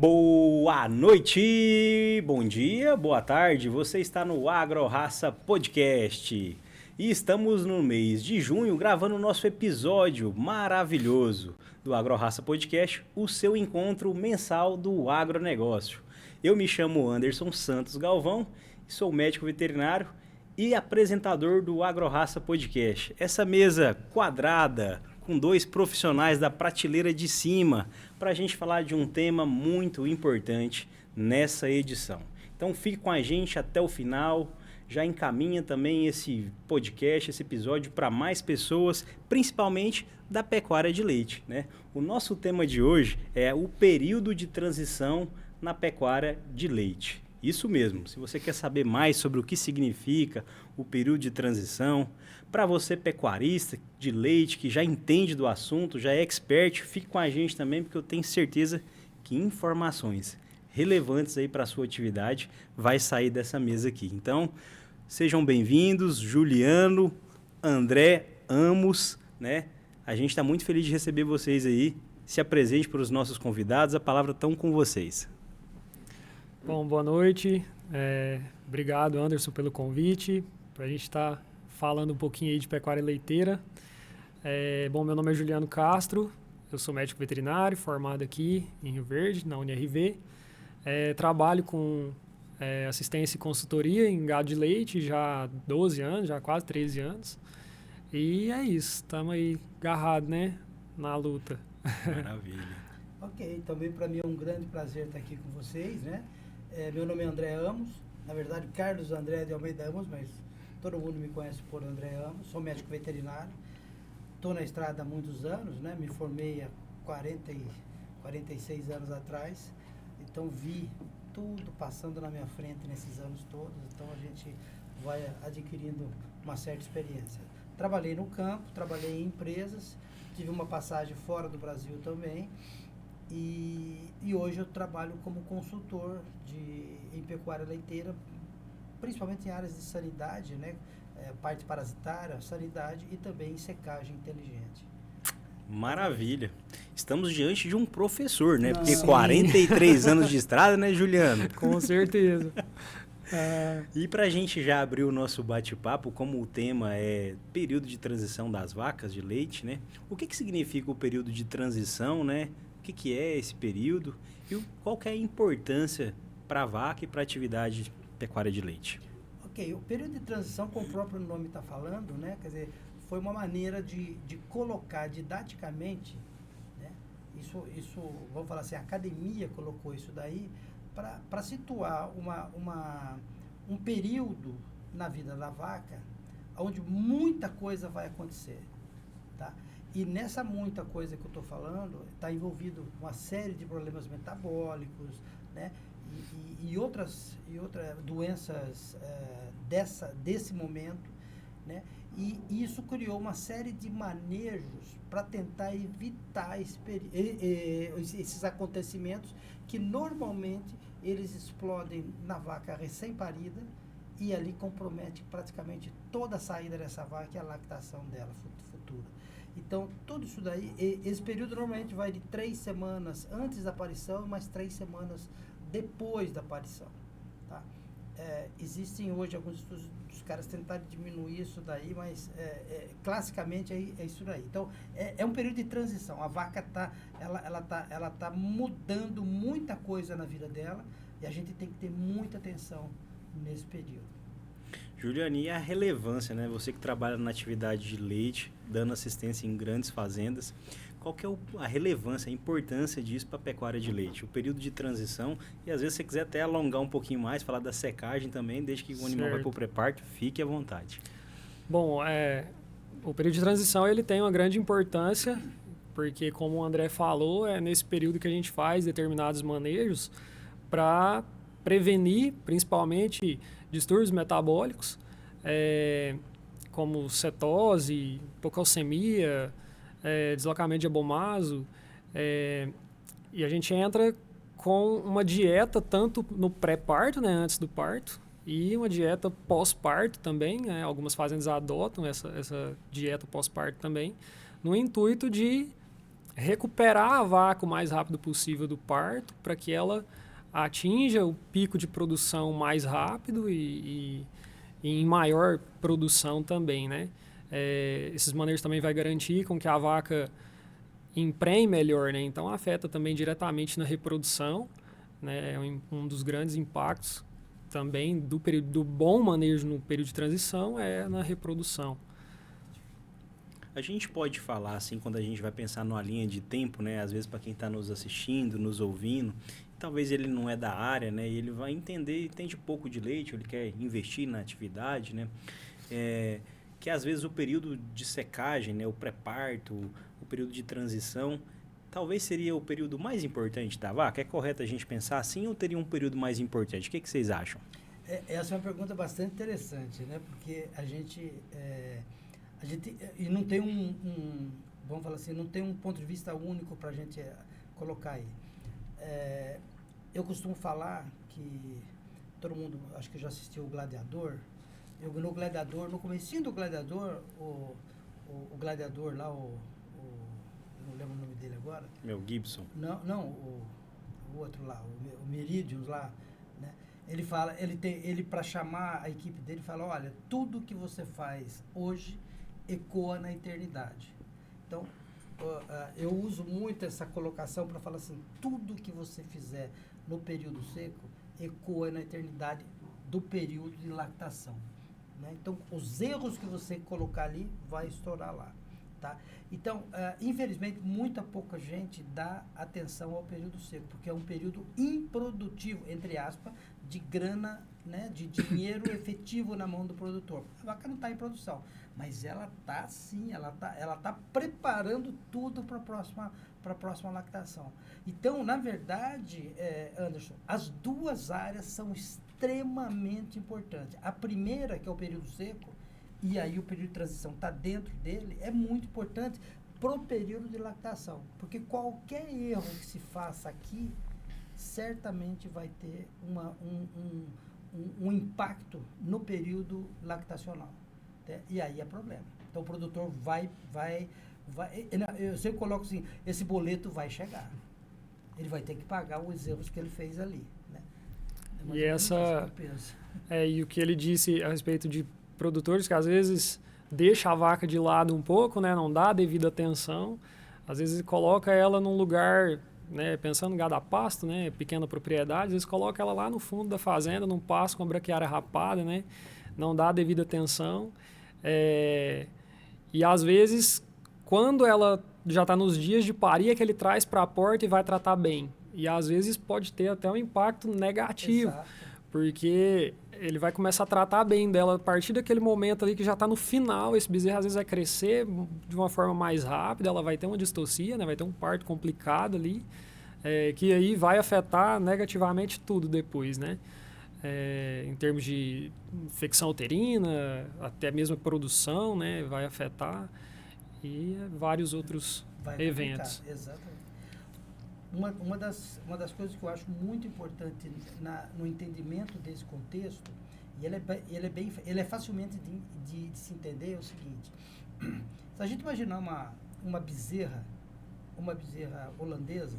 Boa noite, bom dia, boa tarde. Você está no AgroRaça Podcast e estamos no mês de junho gravando o nosso episódio maravilhoso do AgroRaça Podcast, o seu encontro mensal do agronegócio. Eu me chamo Anderson Santos Galvão, sou médico veterinário e apresentador do AgroRaça Podcast. Essa mesa quadrada com dois profissionais da prateleira de cima para a gente falar de um tema muito importante nessa edição. Então fique com a gente até o final, já encaminha também esse podcast, esse episódio para mais pessoas, principalmente da pecuária de leite, né? O nosso tema de hoje é o período de transição na pecuária de leite. Isso mesmo, se você quer saber mais sobre o que significa o período de transição, para você pecuarista de leite, que já entende do assunto, já é expert, fique com a gente também, porque eu tenho certeza que informações relevantes aí para a sua atividade vai sair dessa mesa aqui. Então, sejam bem-vindos, Juliano, André, Amos, né? A gente está muito feliz de receber vocês aí. Se apresente para os nossos convidados, a palavra está com vocês. Bom, boa noite. Obrigado, Anderson, pelo convite, para a gente estar falando um pouquinho aí de pecuária leiteira. Bom, meu nome é Juliano Castro, eu sou médico veterinário, formado aqui em Rio Verde, na UniRV. Trabalho com assistência e consultoria em gado de leite já há 12 anos, já há quase 13 anos. E é isso, estamos aí agarrados, né, na luta. Maravilha. Ok, também para mim é um grande prazer estar aqui com vocês, né? Meu nome é André Amos, na verdade Carlos André de Almeida Amos, mas todo mundo me conhece por André Amos, sou médico veterinário, estou na estrada há muitos anos, né? Me formei há 46 anos atrás, então vi tudo passando na minha frente nesses anos todos, então a gente vai adquirindo uma certa experiência. Trabalhei no campo, trabalhei em empresas, tive uma passagem fora do Brasil também, e hoje eu trabalho como consultor em pecuária leiteira, principalmente em áreas de sanidade, né? Parte parasitária, sanidade e também em secagem inteligente. Maravilha. Estamos diante de um professor, né? Porque Sim. 43 anos de estrada, né, Juliano? Com certeza. E para a gente já abrir o nosso bate-papo, como o tema é período de transição das vacas de leite, né? O que significa o período de transição, né? O que é esse período e qual que é a importância para a vaca e para a atividade pecuária de leite? Ok, o período de transição, como o próprio nome está falando, né? Quer dizer, foi uma maneira de colocar didaticamente, né? Isso, vamos falar assim, a academia colocou isso daí para situar um período na vida da vaca onde muita coisa vai acontecer, tá? E nessa muita coisa que eu estou falando, está envolvido uma série de problemas metabólicos, né? E outras doenças desse momento, né? E isso criou uma série de manejos para tentar evitar esses acontecimentos que normalmente eles explodem na vaca recém-parida e ali compromete praticamente toda a saída dessa vaca e a lactação dela futura. Então, tudo isso daí, esse período normalmente vai de 3 semanas antes da aparição e mais 3 semanas depois da aparição, tá? Existem hoje alguns estudos dos caras tentarem diminuir isso daí, mas classicamente é isso daí. Então, é um período de transição. A vaca ela tá mudando muita coisa na vida dela e a gente tem que ter muita atenção nesse período. Juliano, e a relevância, né? Você que trabalha na atividade de leite, dando assistência em grandes fazendas, qual que é a relevância, a importância disso para a pecuária de leite? O período de transição, e às vezes se você quiser até alongar um pouquinho mais, falar da secagem também, desde que o animal vai para o pré-parto, fique à vontade. Bom, o período de transição ele tem uma grande importância, porque como o André falou, é nesse período que a gente faz determinados manejos para prevenir, principalmente, distúrbios metabólicos, como cetose, hipocalcemia, deslocamento de abomaso, e a gente entra com uma dieta tanto no pré-parto, né, antes do parto, e uma dieta pós-parto também, né, algumas fazendas adotam essa dieta pós-parto também, no intuito de recuperar a vaca o mais rápido possível do parto para que ela atinja o pico de produção mais rápido e em maior produção também, né? Esses manejos também vai garantir com que a vaca emprenhe melhor, né? Então afeta também diretamente na reprodução, né? Um dos grandes impactos também do bom manejo no período de transição é na reprodução. A gente pode falar, assim, quando a gente vai pensar numa linha de tempo, né? Às vezes para quem está nos assistindo, nos ouvindo, talvez ele não é da área, né? E ele vai entende pouco de leite, ou ele quer investir na atividade, né? Que às vezes o período de secagem, né? O pré-parto, o período de transição, talvez seria o período mais importante da vaca. É correto a gente pensar assim ou teria um período mais importante? O que vocês acham? Essa é uma pergunta bastante interessante, né? Porque a gente e não tem vamos falar assim, não tem um ponto de vista único para a gente colocar aí. Eu costumo falar que todo mundo, acho que já assistiu o Gladiador. No Gladiador, no comecinho do Gladiador, o Gladiador lá, não lembro o nome dele agora. Mel Gibson. Não, o outro lá, o Meridius lá, né? Ele fala, ele para chamar a equipe dele, fala, olha, tudo que você faz hoje ecoa na eternidade. Então, eu uso muito essa colocação para falar assim, tudo que você fizer no período seco ecoa na eternidade do período de lactação, né? Então, os erros que você colocar ali vai estourar lá, tá? Então, infelizmente, muita pouca gente dá atenção ao período seco, porque é um período improdutivo, entre aspas, de grana, né, de dinheiro efetivo na mão do produtor. A vaca não está em produção, mas ela está sim, ela tá preparando tudo para a próxima lactação. Então, na verdade, Anderson, as duas áreas são extremamente importantes. A primeira, que é o período seco, e aí o período de transição está dentro dele, é muito importante para o período de lactação, porque qualquer erro que se faça aqui, certamente vai ter um impacto no período lactacional, né? E aí é problema. Então o produtor vai, eu sempre coloco assim, esse boleto vai chegar. Ele vai ter que pagar os erros que ele fez ali, né? E o que ele disse a respeito de produtores que às vezes deixa a vaca de lado um pouco, né, não dá a devida atenção, às vezes coloca ela num lugar, né, pensando em gado a pasto, né, pequena propriedade, às vezes coloca ela lá no fundo da fazenda, num pasto com a braquiária rapada, né, não dá a devida atenção, e às vezes quando ela já está nos dias de parir, é que ele traz para a porta e vai tratar bem, e às vezes pode ter até um impacto negativo. Exato. Porque ele vai começar a tratar bem dela a partir daquele momento ali que já está no final. Esse bezerro às vezes vai crescer de uma forma mais rápida, ela vai ter uma distocia, né? Vai ter um parto complicado ali, que aí vai afetar negativamente tudo depois, né? Em termos de infecção uterina, até mesmo a produção, né? Vai afetar e vários outros eventos. Exatamente. Uma das coisas que eu acho muito importante no entendimento desse contexto, e ele é facilmente de se entender, é o seguinte: se a gente imaginar uma bezerra holandesa,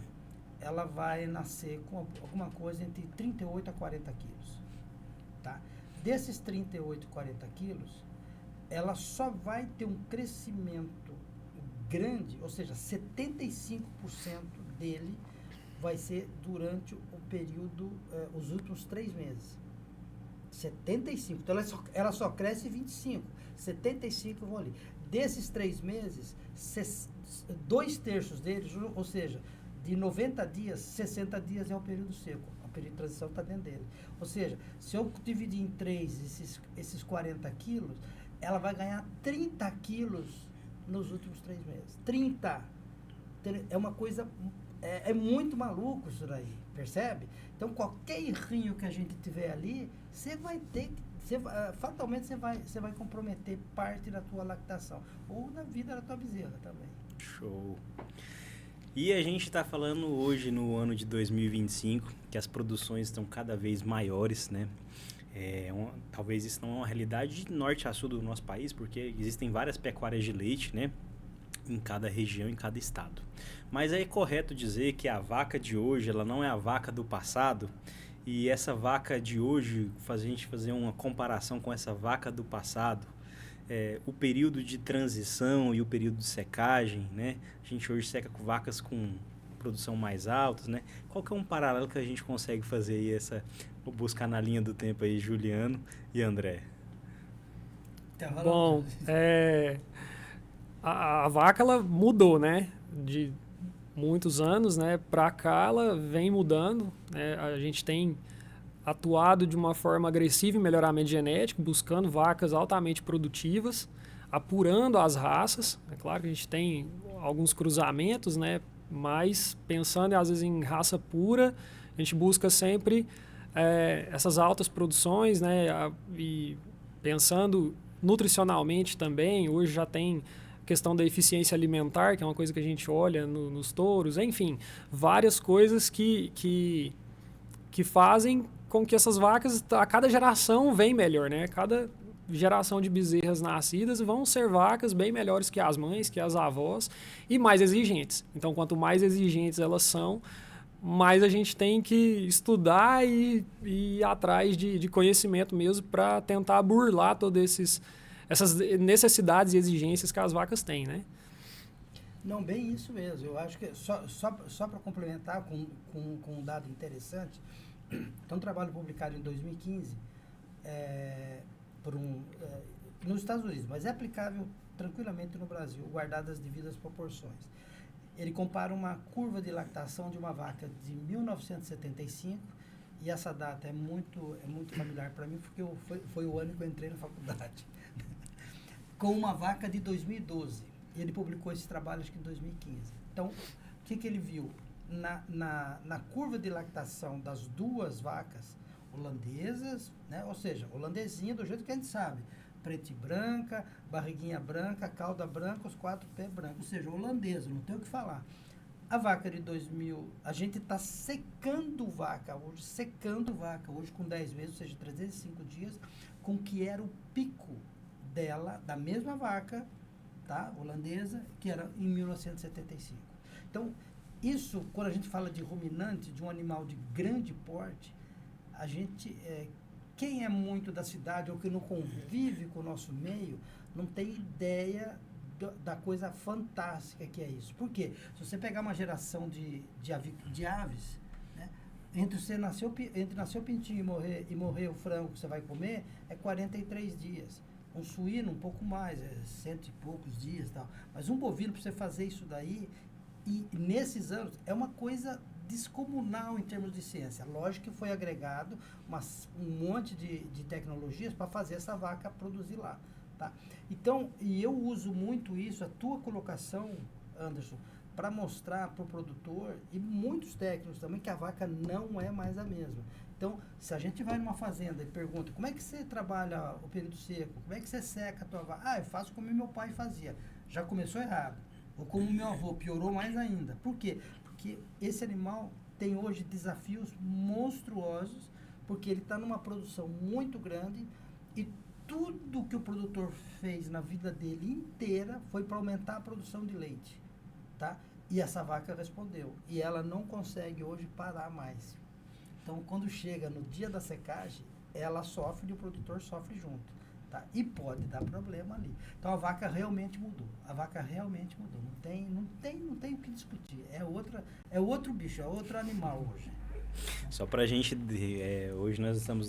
ela vai nascer com alguma coisa entre 38 a 40 quilos, tá? Desses 38 a 40 quilos, ela só vai ter um crescimento grande, ou seja, 75% dele vai ser durante o período, os últimos 3 meses. 75%. Então, ela só cresce 25%. 75% vão ali. Desses 3 meses, 2/3 deles, ou seja, de 90 dias, 60 dias é o período seco. O período de transição está dentro dele. Ou seja, se eu dividir em 3 esses 40 quilos, ela vai ganhar 30 quilos nos últimos 3 meses. 30! É uma coisa... É muito maluco isso daí, percebe? Então, qualquer errinho que a gente tiver ali, você vai ter... fatalmente, você vai comprometer parte da tua lactação. Ou da vida da tua bezerra também. Show! E a gente está falando hoje, no ano de 2025, que as produções estão cada vez maiores, né? Talvez isso não é uma realidade de norte a sul do nosso país, porque existem várias pecuárias de leite, né? em cada região, em cada estado. Mas é correto dizer que a vaca de hoje, ela não é a vaca do passado, e essa vaca de hoje, a gente fazer uma comparação com essa vaca do passado, o período de transição e o período de secagem, né? A gente hoje seca com vacas com produção mais altas, né? Qual que é um paralelo que a gente consegue fazer aí, vou buscar na linha do tempo aí, Juliano e André? Bom, a vaca, ela mudou, né? De muitos anos, né? Para cá, ela vem mudando, né? A gente tem atuado de uma forma agressiva em melhoramento genético, buscando vacas altamente produtivas, apurando as raças. É claro que a gente tem alguns cruzamentos, né? Mas pensando, às vezes, em raça pura, a gente busca sempre essas altas produções, né? E pensando nutricionalmente também, hoje já tem questão da eficiência alimentar, que é uma coisa que a gente olha nos touros, enfim, várias coisas que fazem com que essas vacas, a cada geração, vem melhor, né? Cada geração de bezerras nascidas vão ser vacas bem melhores que as mães, que as avós, e mais exigentes. Então, quanto mais exigentes elas são, mais a gente tem que estudar e ir atrás de conhecimento mesmo para tentar burlar todas essas necessidades e exigências que as vacas têm, né? Não, bem isso mesmo. Eu acho que só para complementar com um dado interessante, tem um trabalho publicado em 2015 nos Estados Unidos, mas é aplicável tranquilamente no Brasil, guardadas as devidas proporções. Ele compara uma curva de lactação de uma vaca de 1975, e essa data é muito familiar para mim, porque foi o ano que eu entrei na faculdade, com uma vaca de 2012. Ele publicou esse trabalho, acho que em 2015. Então, o que ele viu? Na curva de lactação das duas vacas holandesas, né? Ou seja, holandesinha do jeito que a gente sabe, preta e branca, barriguinha branca, cauda branca, os 4 pés brancos, ou seja, holandesa, não tem o que falar. A vaca de 2000, a gente está secando vaca hoje com 10 meses, ou seja, 305 dias, com que era o pico dela, da mesma vaca, tá, holandesa, que era em 1975. Então, isso, quando a gente fala de ruminante, de um animal de grande porte, a gente, quem é muito da cidade ou que não convive com o nosso meio, não tem ideia da coisa fantástica que é isso. Por quê? Se você pegar uma geração de aves, né, entre nascer o pintinho e morrer o frango que você vai comer, é 43 dias. Um suíno, um pouco mais, 100 e poucos dias e tal. Mas um bovino, para você fazer isso daí, e nesses anos, é uma coisa descomunal em termos de ciência. Lógico que foi agregado um monte de tecnologias para fazer essa vaca produzir lá. Tá? Então, e eu uso muito isso, a tua colocação, Anderson, para mostrar para o produtor e muitos técnicos também que a vaca não é mais a mesma. Então, se a gente vai numa fazenda e pergunta, como é que você trabalha o período seco? Como é que você seca a tua vaca? Ah, eu faço como meu pai fazia. Já começou errado. Ou como meu avô, piorou mais ainda. Por quê? Porque esse animal tem hoje desafios monstruosos, porque ele está numa produção muito grande e tudo que o produtor fez na vida dele inteira foi para aumentar a produção de leite, tá? E essa vaca respondeu. E ela não consegue hoje parar mais. Então, quando chega no dia da secagem, ela sofre e o produtor sofre junto, tá? E pode dar problema ali. Então, a vaca realmente mudou. A vaca realmente mudou. Não tem o que discutir. É outro bicho, é outro animal hoje. Só pra gente, hoje nós estamos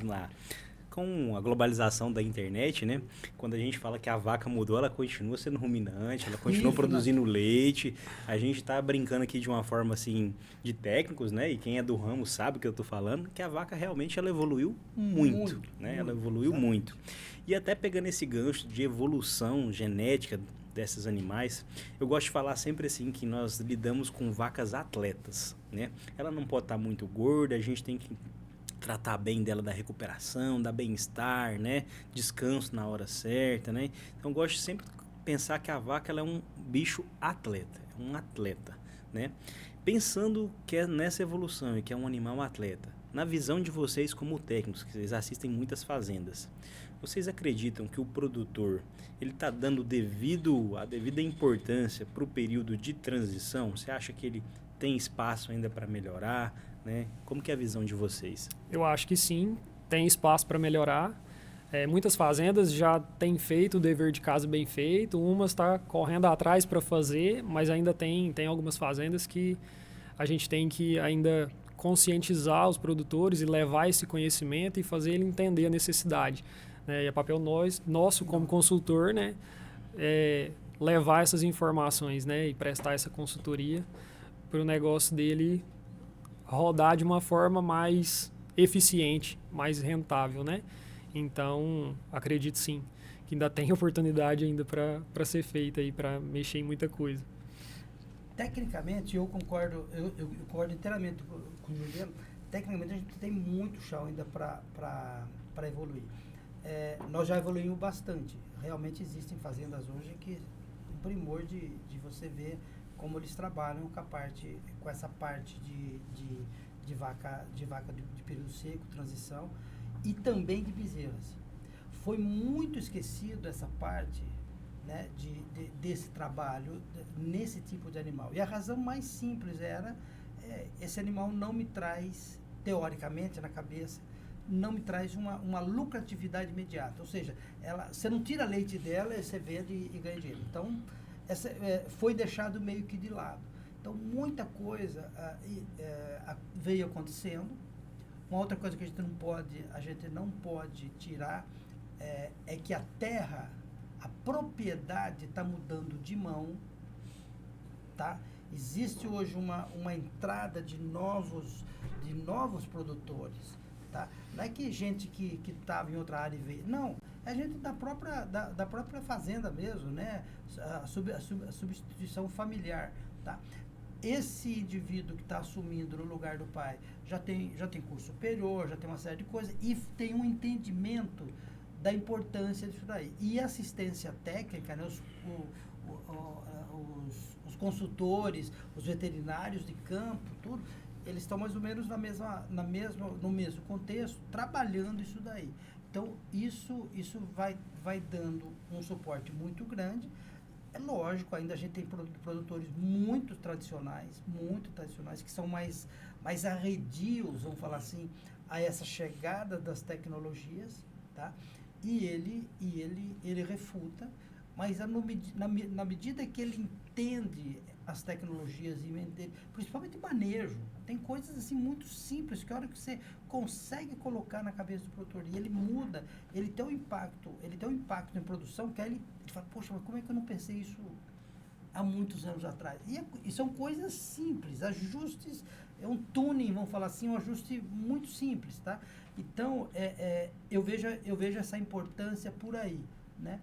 com a globalização da internet, né? Quando a gente fala que a vaca mudou, ela continua sendo ruminante, ela continua produzindo leite. A gente está brincando aqui de uma forma, assim, de técnicos, né? E quem é do ramo sabe o que eu estou falando, que a vaca realmente ela evoluiu muito, né? Ela evoluiu muito. E até pegando esse gancho de evolução genética desses animais, eu gosto de falar sempre assim que nós lidamos com vacas atletas, né? Ela não pode estar muito gorda, a gente tem que tratar bem dela da recuperação, da bem-estar, né? Descanso na hora certa, né? Então, eu gosto de sempre pensar que a vaca ela é um bicho atleta, um atleta, né? Pensando que é nessa evolução e que é um animal atleta, Na visão de vocês como técnicos, que vocês assistem muitas fazendas, vocês acreditam que o produtor ele está dando a devida importância para o período de transição? Você acha que ele tem espaço ainda para melhorar, né? Como que é a visão de vocês? Eu acho que sim, tem espaço para melhorar. Muitas fazendas já têm feito o dever de casa bem feito, umas estão correndo atrás para fazer, mas ainda tem algumas fazendas que a gente tem que ainda conscientizar os produtores e levar esse conhecimento e fazer ele entender a necessidade. Né? E é papel nosso como consultor, né? Levar essas informações, né? E prestar essa consultoria para o negócio dele rodar de uma forma mais eficiente, mais rentável, né? Então, acredito sim, que ainda tem oportunidade ainda para ser feita aí, para mexer em muita coisa. Tecnicamente, eu concordo inteiramente com o Juliano. Tecnicamente, a gente tem muito chão ainda para evoluir. Nós já evoluímos bastante. Realmente existem fazendas hoje que um primor de você ver como eles trabalham com essa parte de vaca de período seco, transição, e também de bezerras. Foi muito esquecido essa parte, né, desse trabalho nesse tipo de animal. E a razão mais simples era, esse animal não me traz, teoricamente, na cabeça, não me traz uma lucratividade imediata. Ou seja, você não tira leite dela, você vende e ganha dinheiro. Então, foi deixado meio que de lado. Então, muita coisa veio acontecendo. Uma outra coisa que a gente não pode tirar é que a terra, a propriedade está mudando de mão, tá? Existe hoje uma entrada de novos produtores, tá? Não é que gente que estava em outra área veio, não, é gente da própria fazenda mesmo, né? A substituição familiar, tá? Esse indivíduo que está assumindo no lugar do pai já tem curso superior, já tem uma série de coisas e tem um entendimento da importância disso daí. E assistência técnica, né, os consultores, os veterinários de campo, tudo, eles estão mais ou menos no mesmo contexto, trabalhando isso daí. Então, isso vai dando um suporte muito grande. É lógico, ainda a gente tem produtores muito tradicionais, que são mais arredios, vamos falar assim, a essa chegada das tecnologias, tá? E ele refuta, mas na medida que ele entende as tecnologias, principalmente manejo, tem coisas assim muito simples que a hora que você consegue colocar na cabeça do produtor e ele muda, ele tem um impacto em produção que aí ele fala, poxa, mas como é que eu não pensei isso há muitos anos atrás? E são coisas simples, ajustes, um tuning, vamos falar assim, um ajuste muito simples, tá? Então, eu vejo essa importância por aí, né?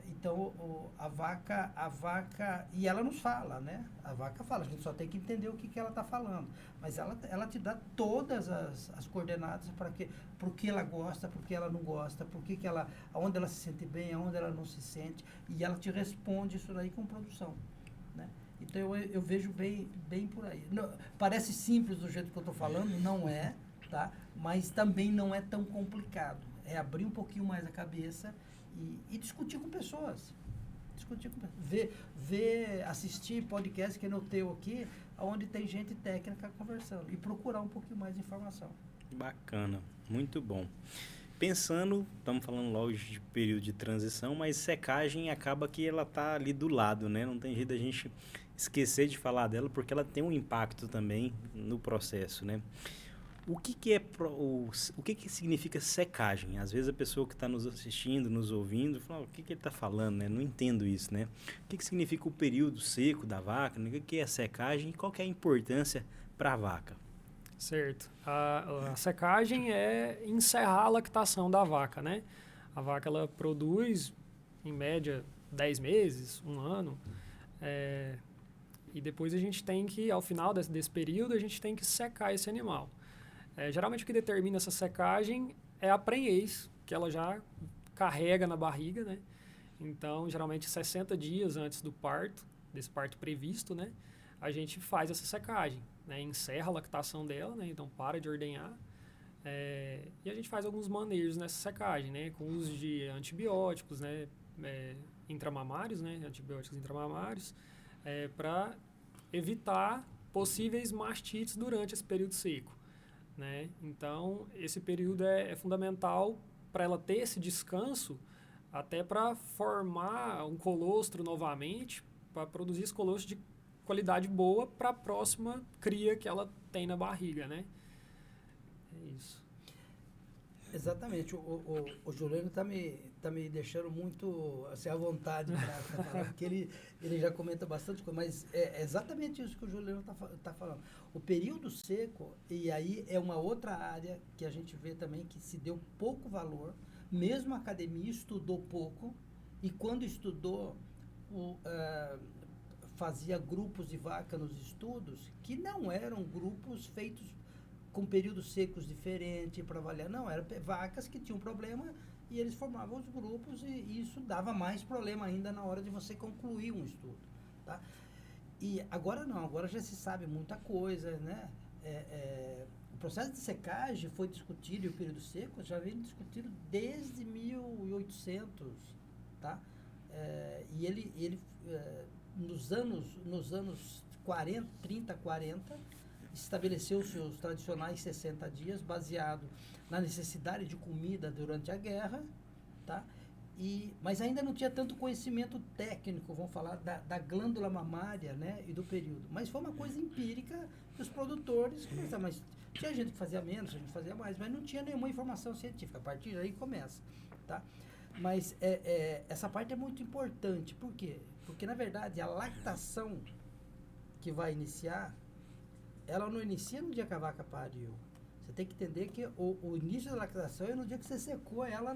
Então, a vaca, e ela nos fala, né? A vaca fala, a gente só tem que entender o que ela está falando. Mas ela te dá todas as coordenadas para o que ela gosta, por que ela não gosta, aonde ela se sente bem, aonde ela não se sente, e ela te responde isso daí com produção, né? Então, eu vejo bem por aí. Não, parece simples do jeito que eu estou falando, não é, tá? Mas também não é tão complicado. É abrir um pouquinho mais a cabeça e discutir com pessoas. Assistir podcast que é no teu aqui, onde tem gente técnica conversando. E procurar um pouquinho mais de informação. Bacana, muito bom. Pensando, estamos falando logo de período de transição, mas secagem acaba que ela está ali do lado, né? Não tem jeito da gente esquecer de falar dela, porque ela tem um impacto também no processo, né? O que significa secagem? Às vezes a pessoa que está nos assistindo, nos ouvindo, fala, o que ele está falando, né? Não entendo isso, né? O que significa o período seco da vaca? Né? O que é secagem e qual que é a importância para a vaca? Certo. A secagem é encerrar a lactação da vaca, né? A vaca, ela produz, em média, 10 meses, 1 ano. E depois a gente tem que, ao final desse período, a gente tem que secar esse animal. Geralmente o que determina essa secagem é a prenhez, que ela já carrega na barriga, né? Então, geralmente 60 dias antes do parto, desse parto previsto, né? a gente faz essa secagem, né? Encerra a lactação dela, né? Então para de ordenhar. E a gente faz alguns manejos nessa secagem, né? Com uso de antibióticos, né? Intramamários, né? Antibióticos intramamários, para evitar possíveis mastites durante esse período seco, né? Então, esse período é fundamental para ela ter esse descanso, até para formar um colostro novamente, para produzir esse colostro de qualidade boa para a próxima cria que ela tem na barriga, né? É isso. Exatamente. O Juliano está me deixando muito assim, à vontade para falar, porque ele já comenta bastante coisa, mas é exatamente isso que o Juliano está falando. O período seco, e aí é uma outra área que a gente vê também que se deu pouco valor, mesmo a academia estudou pouco, e quando estudou, fazia grupos de vaca nos estudos, que não eram grupos feitos com períodos secos diferentes para avaliar. Não, eram vacas que tinham problema e eles formavam os grupos e isso dava mais problema ainda na hora de você concluir um estudo. Tá? E agora não, agora já se sabe muita coisa, né? O processo de secagem foi discutido e o período seco já vem discutido desde 1800, tá? E ele nos anos 40, 30, 40, estabeleceu seus tradicionais 60 dias, baseado na necessidade de comida durante a guerra, tá? Mas ainda não tinha tanto conhecimento técnico, vamos falar, da glândula mamária, né, e do período. Mas foi uma coisa empírica que os produtores começaram, mas tinha gente que fazia menos, a gente fazia mais, mas não tinha nenhuma informação científica. A partir daí começa, tá? Mas essa parte é muito importante. Por quê? Porque, na verdade, a lactação que vai iniciar, ela não inicia no dia que a vaca pariu. Você tem que entender que o início da lactação é no dia que você secou ela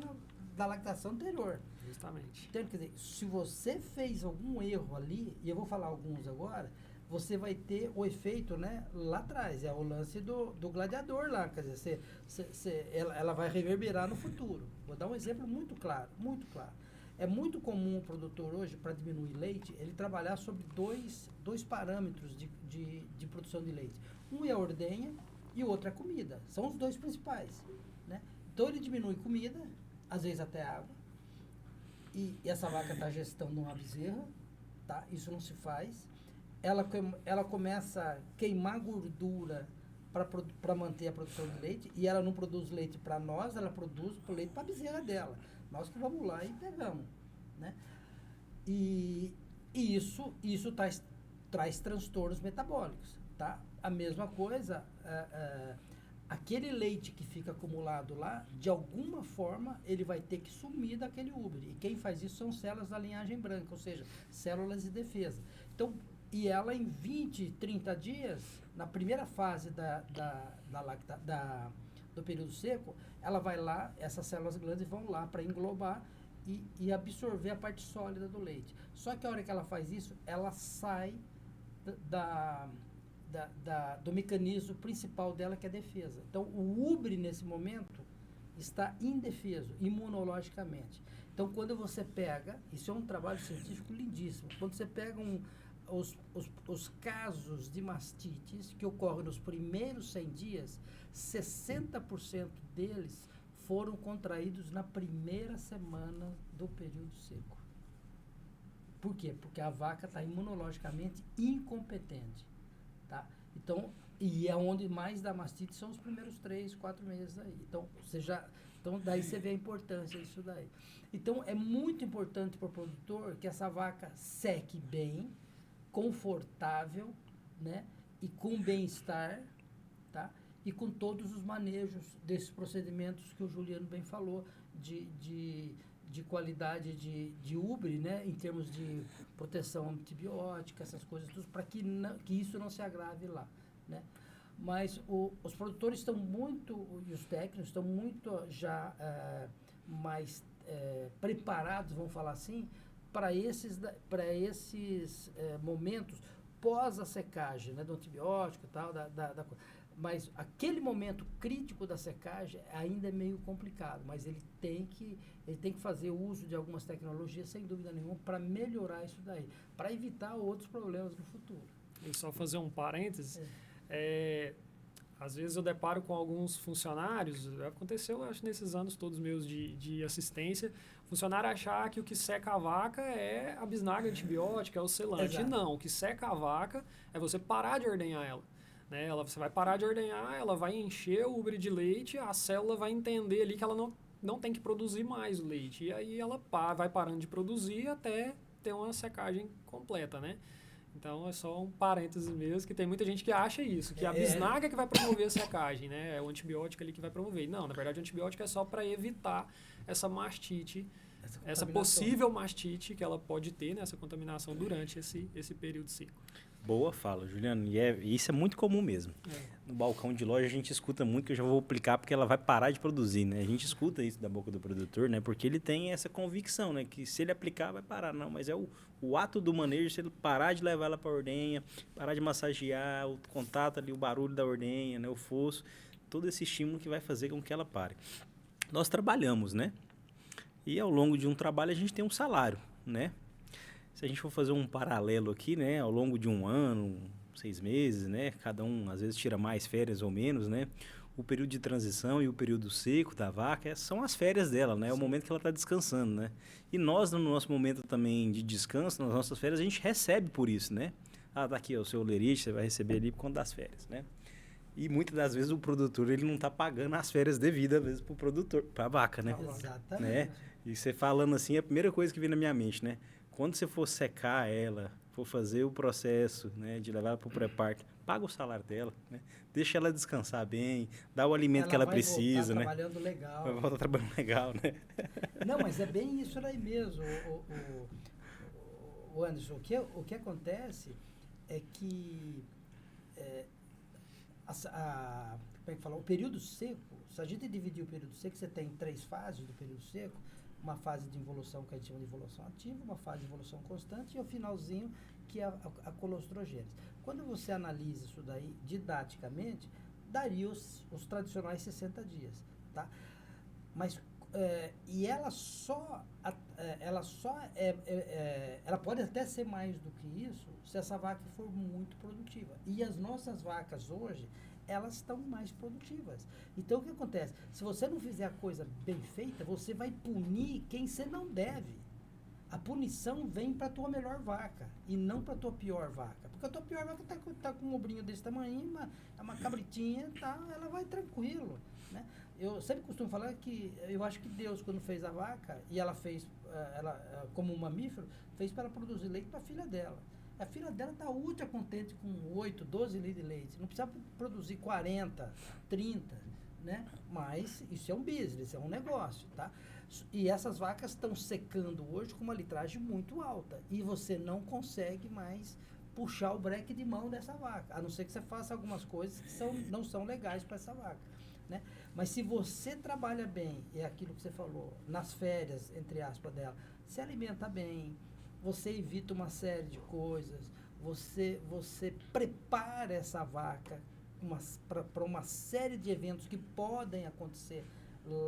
da lactação anterior. Justamente. Então, quer dizer, se você fez algum erro ali, e eu vou falar alguns agora, você vai ter o efeito, né, lá atrás. É o lance do gladiador lá. Quer dizer, ela vai reverberar no futuro. Vou dar um exemplo muito claro, muito claro. É muito comum o produtor hoje, para diminuir leite, ele trabalhar sobre dois parâmetros de produção de leite. Um é a ordenha e o outro é a comida. São os dois principais, né? Então ele diminui comida, às vezes até água, e essa vaca está gestando uma bezerra, tá? Isso não se faz. Ela começa a queimar gordura para manter a produção de leite, e ela não produz leite para nós, ela produz leite para a bezerra dela. Nós que vamos lá e pegamos, né? E isso traz transtornos metabólicos, tá? A mesma coisa, aquele leite que fica acumulado lá, de alguma forma, ele vai ter que sumir daquele úbere. E quem faz isso são células da linhagem branca, ou seja, células de defesa. Então, e ela em 20, 30 dias, na primeira fase do período seco, ela vai lá, essas células glandes vão lá para englobar e absorver a parte sólida do leite. Só que a hora que ela faz isso, ela sai do mecanismo principal dela, que é a defesa. Então, o úbere, nesse momento, está indefeso, imunologicamente. Então, quando você pega, isso é um trabalho científico lindíssimo, quando você pega os casos de mastites que ocorrem nos primeiros 100 dias, 60% deles foram contraídos na primeira semana do período seco. Por quê? Porque a vaca está imunologicamente incompetente, tá? Então, e é onde mais dá mastite são os primeiros 3, 4 meses aí. Então, daí você vê a importância disso daí. Então, é muito importante para o produtor que essa vaca seque bem, confortável, né? E com bem-estar, tá? E com todos os manejos desses procedimentos que o Juliano bem falou, de qualidade de úbere, né? Em termos de proteção antibiótica, essas coisas, para que isso não se agrave lá, né? Mas os produtores estão muito, e os técnicos estão muito já mais preparados, vamos falar assim, para esses momentos pós a secagem, né, do antibiótico e tal, mas aquele momento crítico da secagem ainda é meio complicado, mas ele tem que fazer uso de algumas tecnologias, sem dúvida nenhuma, para melhorar isso daí, para evitar outros problemas no futuro. e só fazer um parênteses, às vezes eu deparo com alguns funcionários, aconteceu, acho, nesses anos todos meus de assistência, funcionário achar que o que seca a vaca é a bisnaga antibiótica, é o selante. Exato. Não, o que seca a vaca é você parar de ordenhar ela. Né? Você vai parar de ordenhar, ela vai encher o úbere de leite, a célula vai entender ali que ela não tem que produzir mais o leite. E aí ela vai parando de produzir até ter uma secagem completa, né? Então, é só um parênteses mesmo, que tem muita gente que acha isso, que a bisnaga que vai promover a secagem, né? É o antibiótico ali que vai promover. Não, na verdade, o antibiótico é só para evitar essa mastite, essa possível mastite que ela pode ter, né? Essa contaminação durante esse período seco. Boa fala, Juliano. E isso é muito comum mesmo. No balcão de loja a gente escuta muito, que eu já vou aplicar porque ela vai parar de produzir, né? A gente escuta isso da boca do produtor, né? Porque ele tem essa convicção, né? Que se ele aplicar, vai parar. Não, mas é o ato do manejo, se ele parar de levar ela para a ordenha, parar de massagear, o contato ali, o barulho da ordenha, né? O fosso, todo esse estímulo que vai fazer com que ela pare. Nós trabalhamos, né? E ao longo de um trabalho a gente tem um salário, né? Se a gente for fazer um paralelo aqui, né, ao longo de um ano, 6 meses, né, cada um às vezes tira mais férias ou menos, né, o período de transição e o período seco da vaca são as férias dela, né, é o momento que ela está descansando, né. E nós, no nosso momento também de descanso, nas nossas férias, a gente recebe por isso, né. Ah, tá aqui, ó, o seu lerite, você vai receber ali por conta das férias, né. E muitas das vezes o produtor ele não está pagando as férias devidas, às vezes, para o produtor, para a vaca, né. Exatamente. Né? E você falando assim, é a primeira coisa que vem na minha mente, né? Quando você for secar ela, for fazer o processo, né, de levar ela para o pré-parto, paga o salário dela, né? Deixa ela descansar bem, dá o alimento que ela precisa, né? Trabalhando legal. Vai voltar trabalhando legal, né? Não, mas é bem isso aí mesmo, o Anderson. O que acontece é que como é que fala? O período seco, se a gente dividir o período seco, você tem 3 fases do período seco, uma fase de involução que a gente chama de involução ativa, uma fase de involução constante e o finalzinho que é a colostrogênese. Quando você analisa isso daí didaticamente, daria os tradicionais 60 dias, tá? Mas e ela ela pode até ser mais do que isso se essa vaca for muito produtiva. E as nossas vacas hoje, elas estão mais produtivas. Então, o que acontece? Se você não fizer a coisa bem feita, você vai punir quem você não deve. A punição vem para a tua melhor vaca e não para a tua pior vaca. Porque a tua pior vaca tá com um ombrinho desse tamanho, uma cabritinha, ela vai tranquilo, né? Eu sempre costumo falar que eu acho que Deus, quando fez a vaca, e ela fez, como um mamífero, fez para ela produzir leite para a filha dela. A filha dela está ultra contente com 8, 12 litros de leite. Não precisa produzir 40, 30, né? Mas isso é um business, é um negócio, tá? E essas vacas estão secando hoje com uma litragem muito alta. E você não consegue mais puxar o breque de mão dessa vaca. A não ser que você faça algumas coisas que não são legais para essa vaca, né? Mas se você trabalha bem, é aquilo que você falou, nas férias, entre aspas, dela, se alimenta bem, você evita uma série de coisas, você prepara essa vaca para uma série de eventos que podem acontecer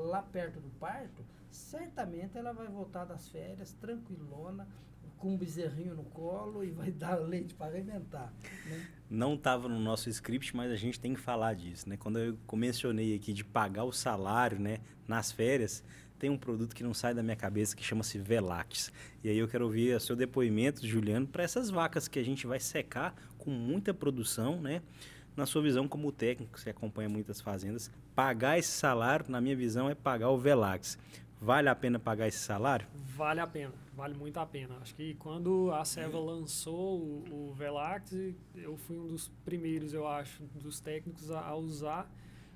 lá perto do parto, certamente ela vai voltar das férias tranquilona, com um bezerrinho no colo e vai dar leite para alimentar, né? Não estava no nosso script, mas a gente tem que falar disso, né? Quando eu mencionei aqui de pagar o salário, né, nas férias, tem um produto que não sai da minha cabeça que chama-se Velax. E aí eu quero ouvir o seu depoimento, Juliano, para essas vacas que a gente vai secar com muita produção, né? Na sua visão como técnico, você acompanha muitas fazendas, pagar esse salário, na minha visão, é pagar o Velax. Vale a pena pagar esse salário? Vale a pena, vale muito a pena. Acho que quando a Seva lançou o Velax, eu fui um dos primeiros, eu acho, dos técnicos a usar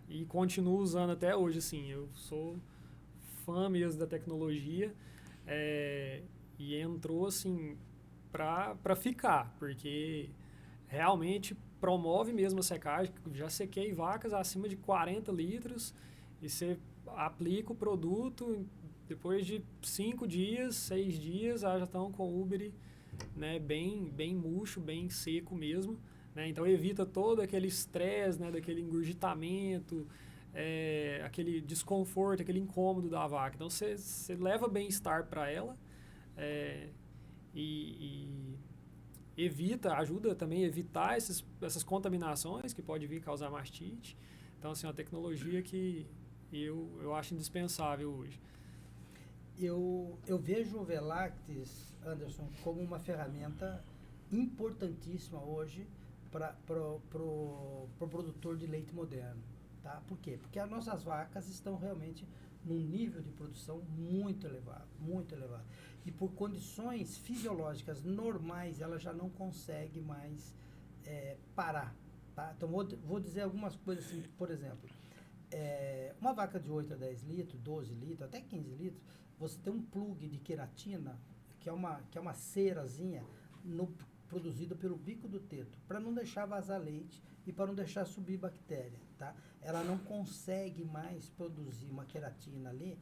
e continuo usando até hoje, assim. Eu sou fã mesmo da tecnologia e entrou, assim, para ficar, porque realmente promove mesmo a secagem. Já sequei vacas acima de 40 litros e você aplica o produto, depois de 5 dias, 6 dias, já estão com o úbere, né, bem murcho, bem seco mesmo, né? Então evita todo aquele estresse, né, daquele engurgitamento, aquele desconforto, aquele incômodo da vaca. Então você leva bem-estar para ela e ajuda também a evitar essas contaminações que pode vir causar mastite. Então, assim, é uma tecnologia que eu acho indispensável hoje. Eu vejo o Velactis, Anderson, como uma ferramenta importantíssima hoje para o produtor de leite moderno. Tá? Por quê? Porque as nossas vacas estão realmente num nível de produção muito elevado, muito elevado. E por condições fisiológicas normais, ela já não consegue mais parar. Tá? Então, vou dizer algumas coisas assim, por exemplo, uma vaca de 8 a 10 litros, 12 litros, até 15 litros, você tem um plug de queratina, que é uma cerazinha produzida pelo bico do teto, para não deixar vazar leite e para não deixar subir bactéria, tá? Ela não consegue mais produzir uma queratina ali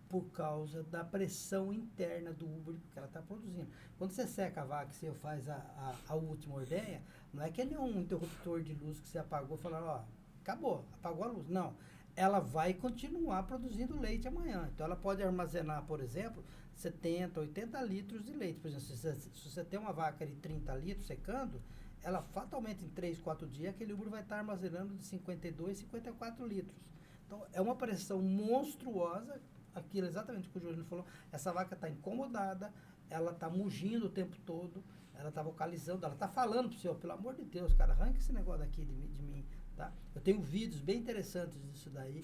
por causa da pressão interna do úbrio que ela está produzindo. Quando você seca a vaca e você faz a última ordenha, não é que é nenhum interruptor de luz que você apagou e falou, ó, acabou, apagou a luz. Não, ela vai continuar produzindo leite amanhã. Então, ela pode armazenar, por exemplo, 70, 80 litros de leite. Por exemplo, se você tem uma vaca de 30 litros secando, ela fatalmente em 3, 4 dias, aquele úbrio vai estar armazenando de 52, 54 litros. Então, é uma pressão monstruosa, aquilo exatamente o que o Júlio falou, essa vaca está incomodada, ela está mugindo o tempo todo, ela está vocalizando, ela está falando para o senhor, pelo amor de Deus, cara, arranca esse negócio daqui de mim. Tá? Eu tenho vídeos bem interessantes disso daí.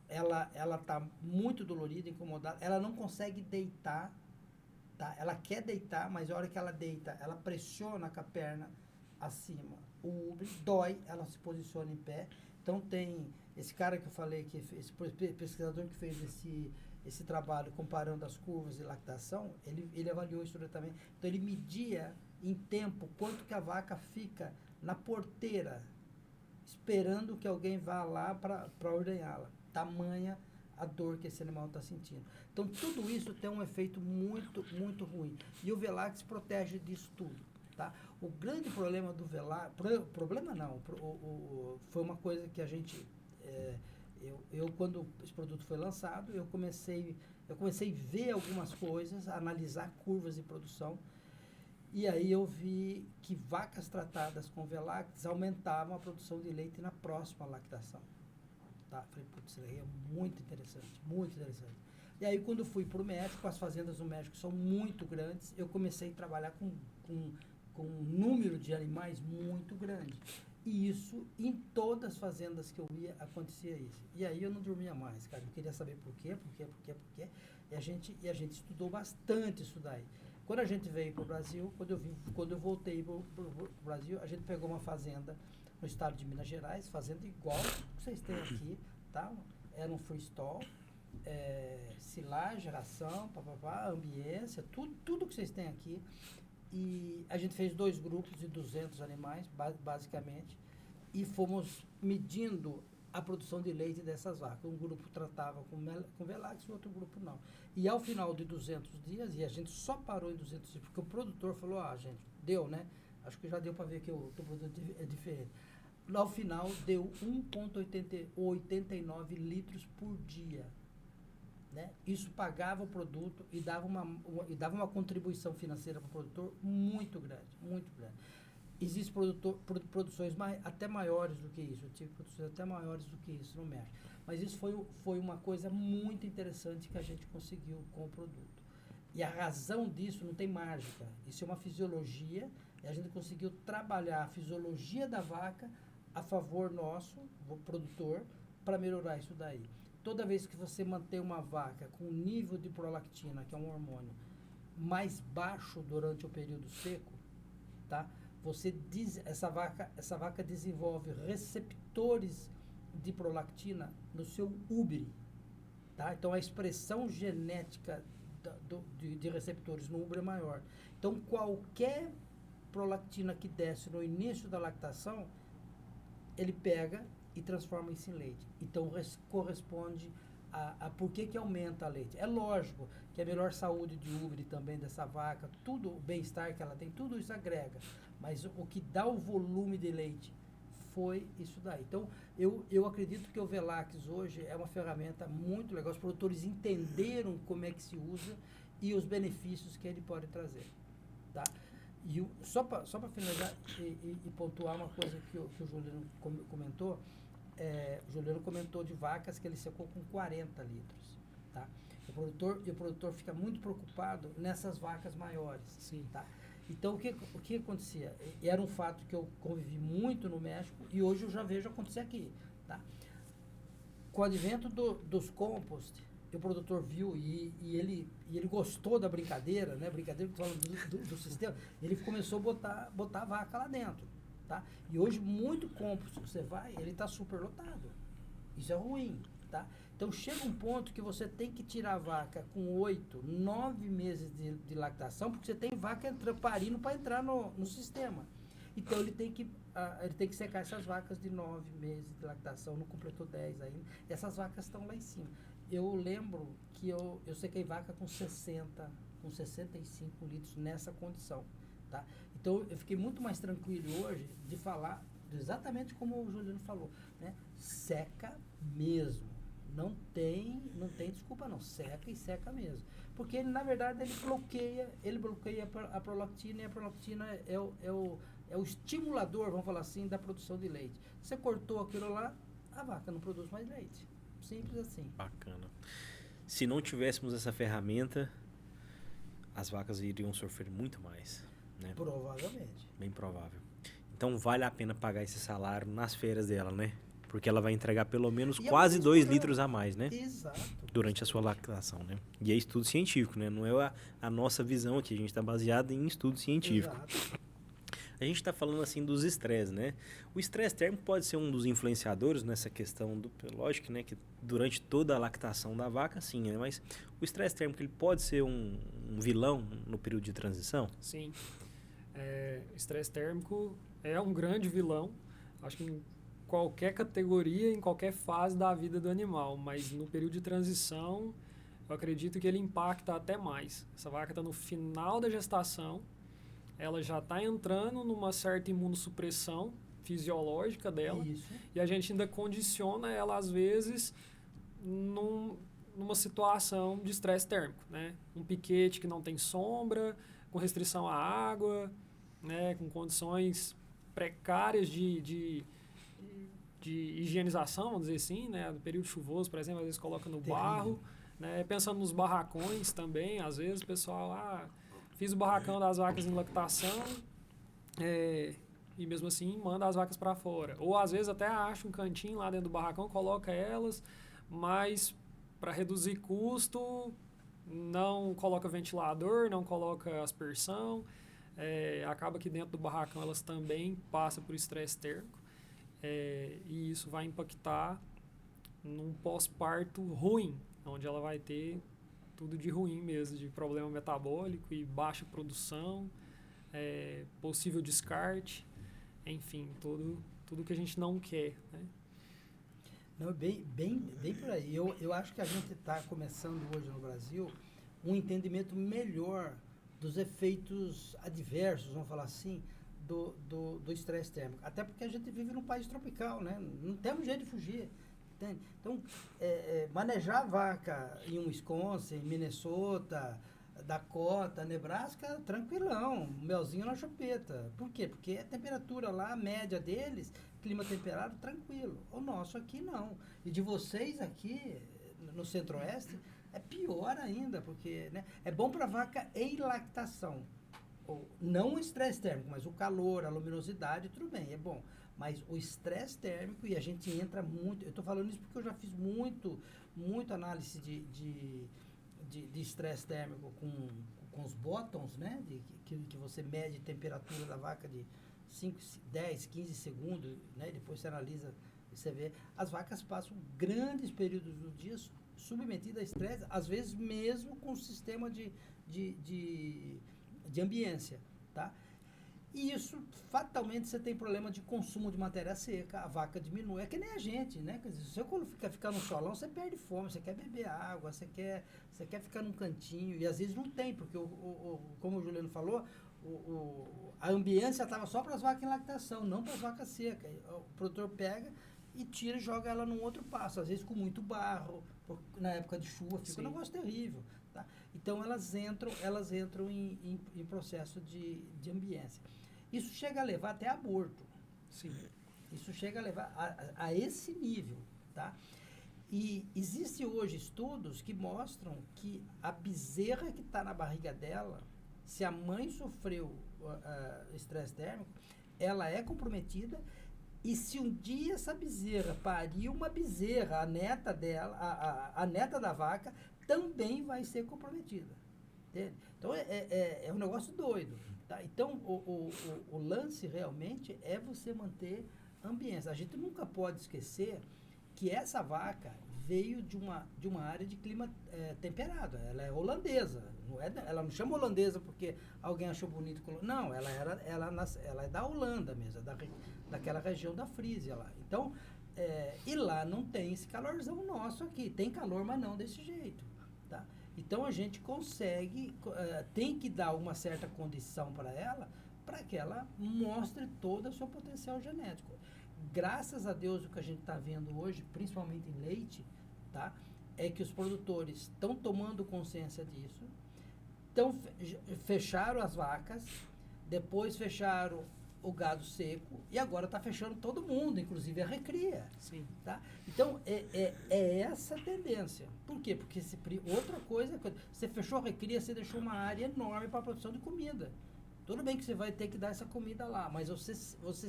Ela está muito dolorida, incomodada. Ela não consegue deitar. Tá? Ela quer deitar, mas a hora que ela deita, ela pressiona com a perna acima. O úbrio dói, ela se posiciona em pé. Então tem esse cara que eu falei, esse pesquisador que fez esse trabalho comparando as curvas de lactação, ele avaliou isso também. Então ele media em tempo quanto que a vaca fica na porteira, esperando que alguém vá lá para ordenhá-la. Tamanha a dor que esse animal está sentindo. Então, tudo isso tem um efeito muito, muito ruim. E o Velactis protege disso tudo. Tá? O grande problema do Velactis... Problema não. Foi uma coisa que a gente... quando esse produto foi lançado, eu comecei a ver algumas coisas, a analisar curvas de produção. E aí eu vi que vacas tratadas com Velactis aumentavam a produção de leite na próxima lactação. Tá? Falei, putz, isso aí é muito interessante, muito interessante. E aí quando fui para o México, as fazendas do México são muito grandes, eu comecei a trabalhar com um número de animais muito grande. E isso, em todas as fazendas que eu ia, acontecia isso. E aí eu não dormia mais, cara. Eu queria saber por quê. E a gente estudou bastante isso daí. Quando a gente veio para o Brasil, quando eu voltei para o Brasil, a gente pegou uma fazenda no estado de Minas Gerais, fazenda igual que vocês têm aqui, tá? Era um freestall, silagem, ração, ambiência, tudo que vocês têm aqui. E a gente fez 2 grupos de 200 animais, basicamente, e fomos medindo a produção de leite dessas vacas. Um grupo tratava com Velactis, o outro grupo não. E ao final de 200 dias, e a gente só parou em 200 dias, porque o produtor falou, gente, deu, né? Acho que já deu para ver que o produto é diferente. Ao final, deu 1,89 litros por dia. Né? Isso pagava o produto e dava uma contribuição financeira para o produtor muito grande, muito grande. Existem produções até maiores do que isso. Eu tive produções até maiores do que isso no México. Mas isso foi uma coisa muito interessante que a gente conseguiu com o produto. E a razão disso não tem mágica. Isso é uma fisiologia e a gente conseguiu trabalhar a fisiologia da vaca a favor nosso, o produtor, para melhorar isso daí. Toda vez que você mantém uma vaca com nível de prolactina, que é um hormônio, mais baixo durante o período seco, tá? Essa vaca desenvolve receptores de prolactina no seu úbere, tá? Então a expressão genética de receptores no úbere é maior. Então qualquer prolactina que desce no início da lactação, ele pega e transforma isso em leite. Então corresponde a por que aumenta a leite. É lógico que a melhor saúde de úbere também dessa vaca, tudo o bem-estar que ela tem, tudo isso agrega. Mas o que dá o volume de leite foi isso daí. Então, eu acredito que o Velactis hoje é uma ferramenta muito legal. Os produtores entenderam como é que se usa e os benefícios que ele pode trazer. tá? E só para finalizar e pontuar uma coisa que o Juliano comentou, o Juliano comentou de vacas que ele secou com 40 litros, tá? O produtor fica muito preocupado nessas vacas maiores. Sim. Tá? Então, o que acontecia? Era um fato que eu convivi muito no México e hoje eu já vejo acontecer aqui. Tá? Com o advento dos compost, o produtor viu e ele gostou da brincadeira, né? Brincadeira que falando do sistema, ele começou a botar a vaca lá dentro. Tá? E hoje, muito compost, você vai, ele está super lotado. Isso é ruim. Tá? Então, chega um ponto que você tem que tirar a vaca com 8, 9 meses de lactação, porque você tem vaca parindo para entrar no sistema. Então, ele tem que secar essas vacas de 9 meses de lactação, não completou 10 ainda. Essas vacas estão lá em cima. Eu lembro que eu sequei vaca com 60, com 65 litros nessa condição. Tá? Então, eu fiquei muito mais tranquilo hoje de falar exatamente como o Juliano falou. Né? Seca mesmo. Não tem desculpa não, seca e seca mesmo. Porque ele, na verdade, ele bloqueia a prolactina e a prolactina é o estimulador, vamos falar assim, da produção de leite. Você cortou aquilo lá, a vaca não produz mais leite. Simples assim. Bacana. Se não tivéssemos essa ferramenta, as vacas iriam sofrer muito mais, né? Provavelmente. Bem provável. Então vale a pena pagar esse salário nas férias dela, né? Porque ela vai entregar pelo menos quase 2 litros a mais, né? Exato. Durante a sua lactação, né? E é estudo científico, né? Não é a nossa visão aqui, a gente está baseado em estudo científico. Exato. A gente está falando assim dos estresses, né? O estresse térmico pode ser um dos influenciadores nessa questão lógico, né? Que durante toda a lactação da vaca, sim, né? Mas o estresse térmico ele pode ser um vilão no período de transição? Sim. Estresse térmico é um grande vilão. Acho que em qualquer categoria, em qualquer fase da vida do animal, mas no período de transição, eu acredito que ele impacta até mais. Essa vaca está no final da gestação, ela já está entrando numa certa imunossupressão fisiológica dela. Isso. E a gente ainda condiciona ela, às vezes, numa situação de estresse térmico, né? Um piquete que não tem sombra, com restrição à água, né? Com condições precárias de higienização, vamos dizer assim, né? No período chuvoso, por exemplo, às vezes coloca no barro, né? Pensando nos barracões também, às vezes o pessoal, fiz o barracão das vacas em lactação, e mesmo assim manda as vacas para fora. Ou às vezes até acha um cantinho lá dentro do barracão, coloca elas, mas para reduzir custo, não coloca ventilador, não coloca aspersão, acaba que dentro do barracão elas também passam por estresse térmico. E isso vai impactar num pós-parto ruim, onde ela vai ter tudo de ruim mesmo, de problema metabólico e baixa produção, possível descarte, enfim, tudo que a gente não quer, né? Não, bem por aí. Eu acho que a gente está começando hoje no Brasil um entendimento melhor dos efeitos adversos, vamos falar assim, do estresse térmico. Até porque a gente vive num país tropical, né? Não temos jeito de fugir. Entende? Então, manejar a vaca em Wisconsin, Minnesota, Dakota, Nebraska, tranquilão, melzinho na chupeta. Por quê? Porque a temperatura lá, a média deles, clima temperado, tranquilo. O nosso aqui não. E de vocês aqui, no centro-oeste, é pior ainda, porque, né, é bom para vaca em lactação. Não o estresse térmico, mas o calor, a luminosidade, tudo bem, é bom. Mas o estresse térmico, e a gente entra muito... Eu estou falando isso porque eu já fiz muito análise de estresse térmico com os bottoms, né? Que você mede a temperatura da vaca de 5, 10, 15 segundos, né? Depois você analisa, você vê. As vacas passam grandes períodos do dia submetidas a estresse, às vezes mesmo com o sistema de ambiência, tá? E isso, fatalmente, você tem problema de consumo de matéria seca, a vaca diminui. É que nem a gente, né? Quer dizer, se você quando ficar no solão, você perde fome, você quer beber água, você quer ficar num cantinho, e às vezes não tem, porque, como o Juliano falou, a ambiência estava só para as vacas em lactação, não para as vacas secas. O produtor pega e tira e joga ela num outro pasto, às vezes com muito barro, na época de chuva, fica um negócio terrível. Tá? Então, elas entram em processo de ambiência. Isso chega a levar até aborto. Sim. Isso chega a levar a esse nível, tá? E existem hoje estudos que mostram que a bezerra que está na barriga dela, se a mãe sofreu estresse térmico, ela é comprometida, e se um dia essa bezerra parir uma bezerra, a neta dela, a neta da vaca, também vai ser comprometida. Entende? Então, é um negócio doido. Tá? Então, o lance realmente é você manter a ambiência. A gente nunca pode esquecer que essa vaca veio de uma área de clima temperado. Ela é holandesa. Ela não chama holandesa porque alguém achou bonito. Não, ela é da Holanda mesmo, daquela região da Frísia lá. Então, e lá não tem esse calorzão nosso aqui. Tem calor, mas não desse jeito. Tá? Então, a gente consegue, tem que dar uma certa condição para ela, para que ela mostre todo o seu potencial genético. Graças a Deus, o que a gente está vendo hoje, principalmente em leite, tá? É que os produtores estão tomando consciência disso, fecharam as vacas, depois fecharam o gado seco e agora está fechando todo mundo, inclusive a recria. Sim. Tá? Então, é essa a tendência. Por quê? Porque outra coisa, você fechou a recria, você deixou uma área enorme para a produção de comida. Tudo bem que você vai ter que dar essa comida lá, mas você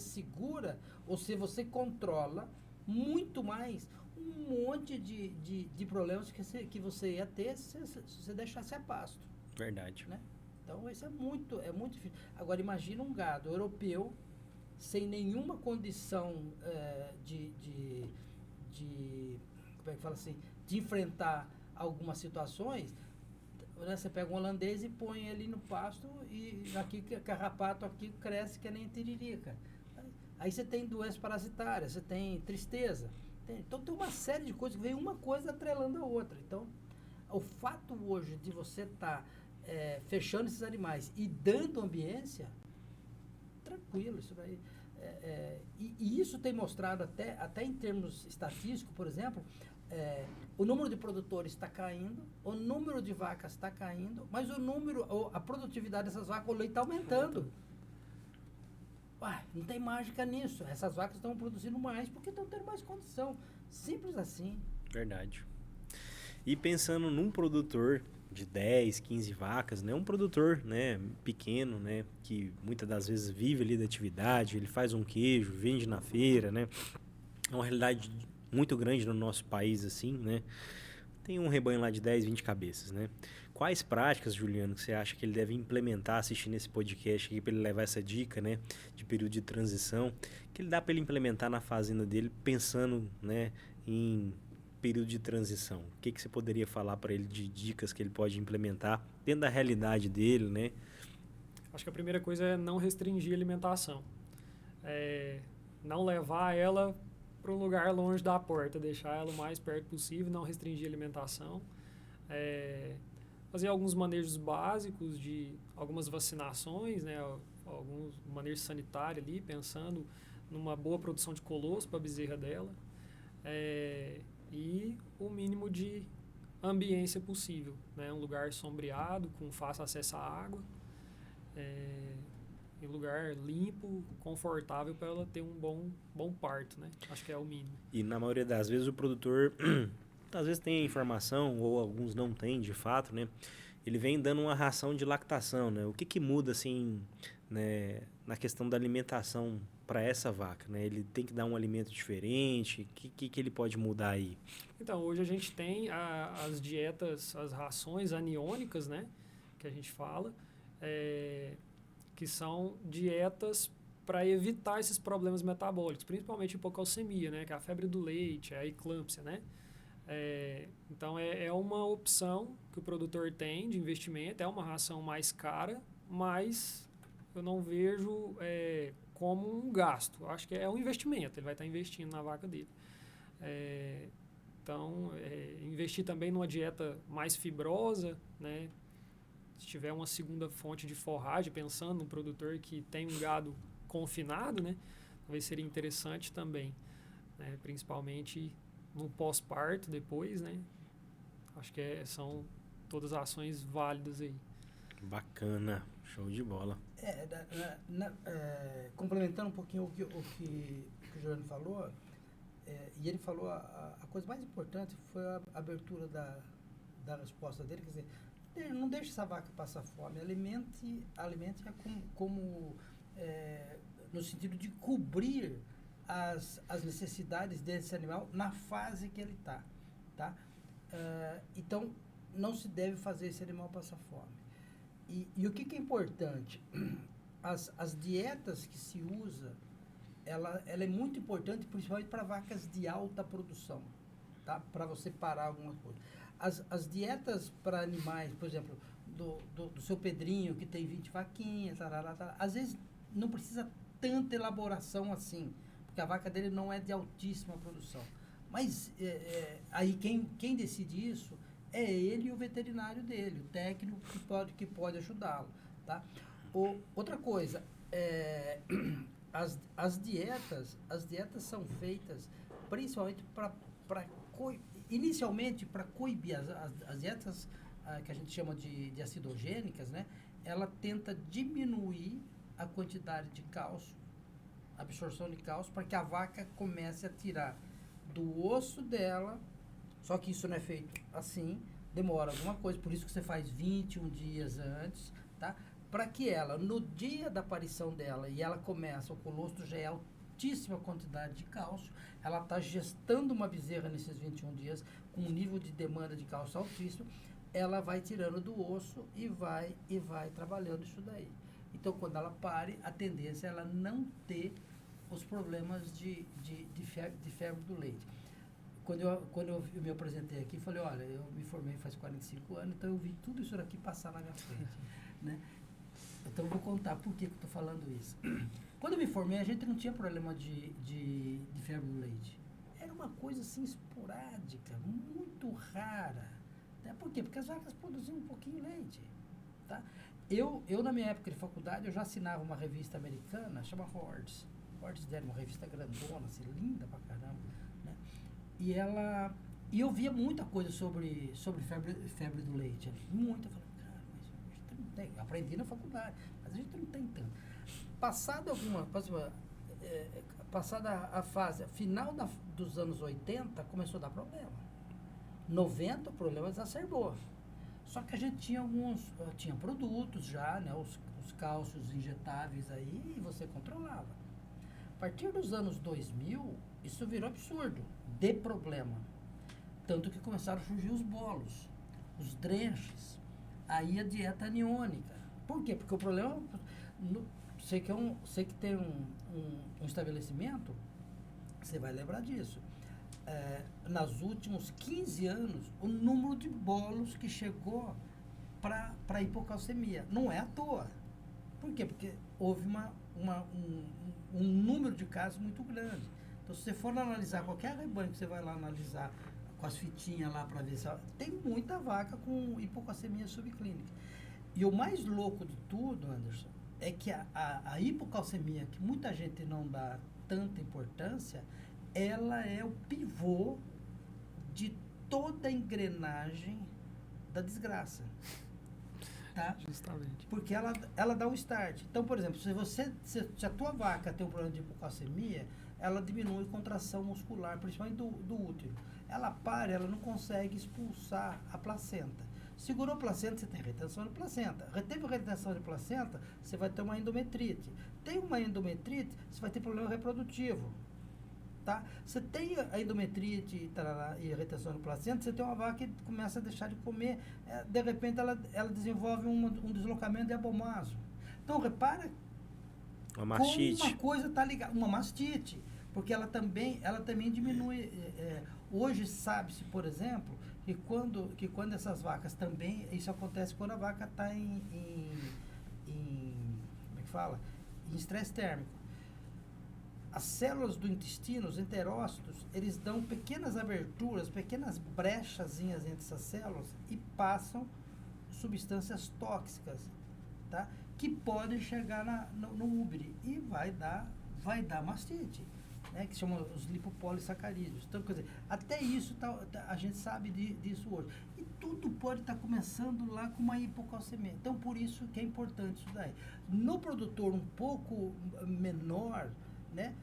segura, ou se você controla muito mais um monte de problemas que você ia ter se você deixasse a pasto. Verdade. Né? Então, isso é muito difícil. Agora, imagina um gado europeu sem nenhuma condição como é que fala assim, de enfrentar algumas situações. Né? Você pega um holandês e põe ele no pasto e aqui carrapato aqui cresce que nem tiririca. Aí você tem doenças parasitárias, você tem tristeza. Então tem uma série de coisas que vem uma coisa atrelando a outra. Então, o fato hoje de você estar fechando esses animais e dando ambiência, tranquilo, isso daí. E isso tem mostrado até em termos estatísticos, por exemplo, o número de produtores está caindo, o número de vacas está caindo, mas a produtividade dessas vacas, o leite está aumentando. Uai, não tem mágica nisso. Essas vacas estão produzindo mais porque estão tendo mais condição. Simples assim. Verdade. E pensando num produtor de 10, 15 vacas, né? Um produtor, né, pequeno, né, que muitas das vezes vive ali da atividade, ele faz um queijo, vende na feira, né? É uma realidade muito grande no nosso país, assim, né? Tem um rebanho lá de 10, 20 cabeças, né? Quais práticas, Juliano, que você acha que ele deve implementar assistindo esse podcast aqui para ele levar essa dica, né, de período de transição, que ele dá para ele implementar na fazenda dele, pensando, né, em período de transição? O que você poderia falar para ele de dicas que ele pode implementar dentro da realidade dele, né? Acho que a primeira coisa é não restringir a alimentação. Não levar ela para um lugar longe da porta, deixar ela o mais perto possível, não restringir a alimentação. Fazer alguns manejos básicos de algumas vacinações, né? Alguns manejos sanitários ali, pensando numa boa produção de colosso para a bezerra dela. E o mínimo de ambiência possível, né? Um lugar sombreado, com fácil acesso à água, e lugar limpo, confortável para ela ter um bom parto, né? Acho que é o mínimo. E na maioria das vezes o produtor, às vezes tem informação, ou alguns não têm de fato, né? Ele vem dando uma ração de lactação, né? O que muda, assim, né, na questão da alimentação para essa vaca, né? Ele tem que dar um alimento diferente? O que ele pode mudar aí? Então, hoje a gente tem as dietas, as rações aniônicas, né? Que a gente fala, que são dietas para evitar esses problemas metabólicos, principalmente hipocalcemia, né? Que é a febre do leite, a eclâmpsia, né? Então, é uma opção que o produtor tem de investimento, é uma ração mais cara, mas eu não vejo como um gasto. Acho que é um investimento, ele vai estar investindo na vaca dele. Então, investir também numa dieta mais fibrosa, né? Se tiver uma segunda fonte de forragem, pensando no produtor que tem um gado confinado, né? Talvez seria interessante também, né? Principalmente no pós-parto depois, né? Acho que são todas as ações válidas aí. Bacana, show de bola. Complementando um pouquinho o que o Juliano falou, e ele falou a coisa mais importante foi a abertura da resposta dele, quer dizer, não deixe essa vaca passar fome, alimente-a no sentido de cobrir as necessidades desse animal na fase que ele está, tá? Então, não se deve fazer esse animal passar fome. E o que é importante? As dietas que se usa, ela é muito importante, principalmente para vacas de alta produção, tá? Para você parar alguma coisa. As dietas para animais, por exemplo, do seu Pedrinho, que tem 20 vaquinhas, às vezes não precisa tanta elaboração assim, porque a vaca dele não é de altíssima produção. Mas aí quem decide isso é ele e o veterinário dele, o técnico que pode ajudá-lo, tá? Outra coisa, as dietas são feitas principalmente inicialmente para coibir as dietas que a gente chama de acidogênicas, né? Ela tenta diminuir a quantidade de cálcio, absorção de cálcio, para que a vaca comece a tirar do osso dela. Só que isso não é feito assim, demora alguma coisa, por isso que você faz 21 dias antes, tá? Para que ela, no dia da aparição dela, e ela começa, o colostro já é altíssima quantidade de cálcio, ela está gestando uma bezerra nesses 21 dias, com um nível de demanda de cálcio altíssimo, ela vai tirando do osso e vai trabalhando isso daí. Então, quando ela pare, a tendência é ela não ter os problemas de febre do leite. Quando eu me apresentei aqui, falei, olha, eu me formei faz 45 anos, então eu vi tudo isso aqui passar na minha frente, né? Então eu vou contar por que eu estou falando isso. Quando eu me formei, a gente não tinha problema de febre do leite. Era uma coisa assim esporádica, muito rara. Né? Por quê? Porque as vacas produziam um pouquinho de leite. Tá? Eu, na minha época de faculdade, eu já assinava uma revista americana, chama Hordes. Hordes era uma revista grandona, assim, linda pra caramba. Né? E eu via muita coisa sobre febre do leite. Muita. Eu falei, cara, mas a gente não tem. Eu aprendi na faculdade, mas a gente não tem tanto. Passada a fase, final dos anos 80, começou a dar problema. 90, o problema exacerbou. Só que a gente tinha produtos já, né, os cálcios injetáveis aí, e você controlava. A partir dos anos 2000, isso virou absurdo, de problema. Tanto que começaram a surgir os bolos, os drenches, aí a dieta aniônica. Por quê? Porque o problema, você que tem um estabelecimento, você vai lembrar disso. Nos últimos 15 anos, o número de bolos que chegou para hipocalcemia. Não é à toa. Por quê? Porque houve um número de casos muito grande. Então, se você for analisar qualquer rebanho que você vai lá analisar com as fitinhas lá para ver se tem muita vaca com hipocalcemia subclínica. E o mais louco de tudo, Anderson, é que a hipocalcemia, que muita gente não dá tanta importância, ela é o pivô de toda a engrenagem da desgraça. Tá? Justamente. Porque ela dá um start. Então, por exemplo, se a tua vaca tem um problema de hipocalcemia, ela diminui contração muscular, principalmente do útero. Ela ela não consegue expulsar a placenta. Segurou a placenta, você tem retenção de placenta. Reteve retenção de placenta, você vai ter uma endometrite. Tem uma endometrite, você vai ter problema reprodutivo. Tá? Você tem a endometrite e retenção de placenta, você tem uma vaca que começa a deixar de comer, de repente ela desenvolve um deslocamento de abomaso. Então, repara uma mastite. Como uma coisa está ligada, uma mastite, porque ela também diminui. Hoje sabe-se, por exemplo, que quando essas vacas também, isso acontece quando a vaca está como é que fala? Em estresse térmico. As células do intestino, os enterócitos, eles dão pequenas aberturas, pequenas brechazinhas entre essas células e passam substâncias tóxicas, tá? Que podem chegar no úbere e vai dar mastite. né, que chamam os lipopolissacarídeos. Então, quer dizer, até isso a gente sabe disso hoje. E tudo pode estar começando lá com uma hipocalcemia. Então, por isso que é importante isso daí. No produtor um pouco menor, né,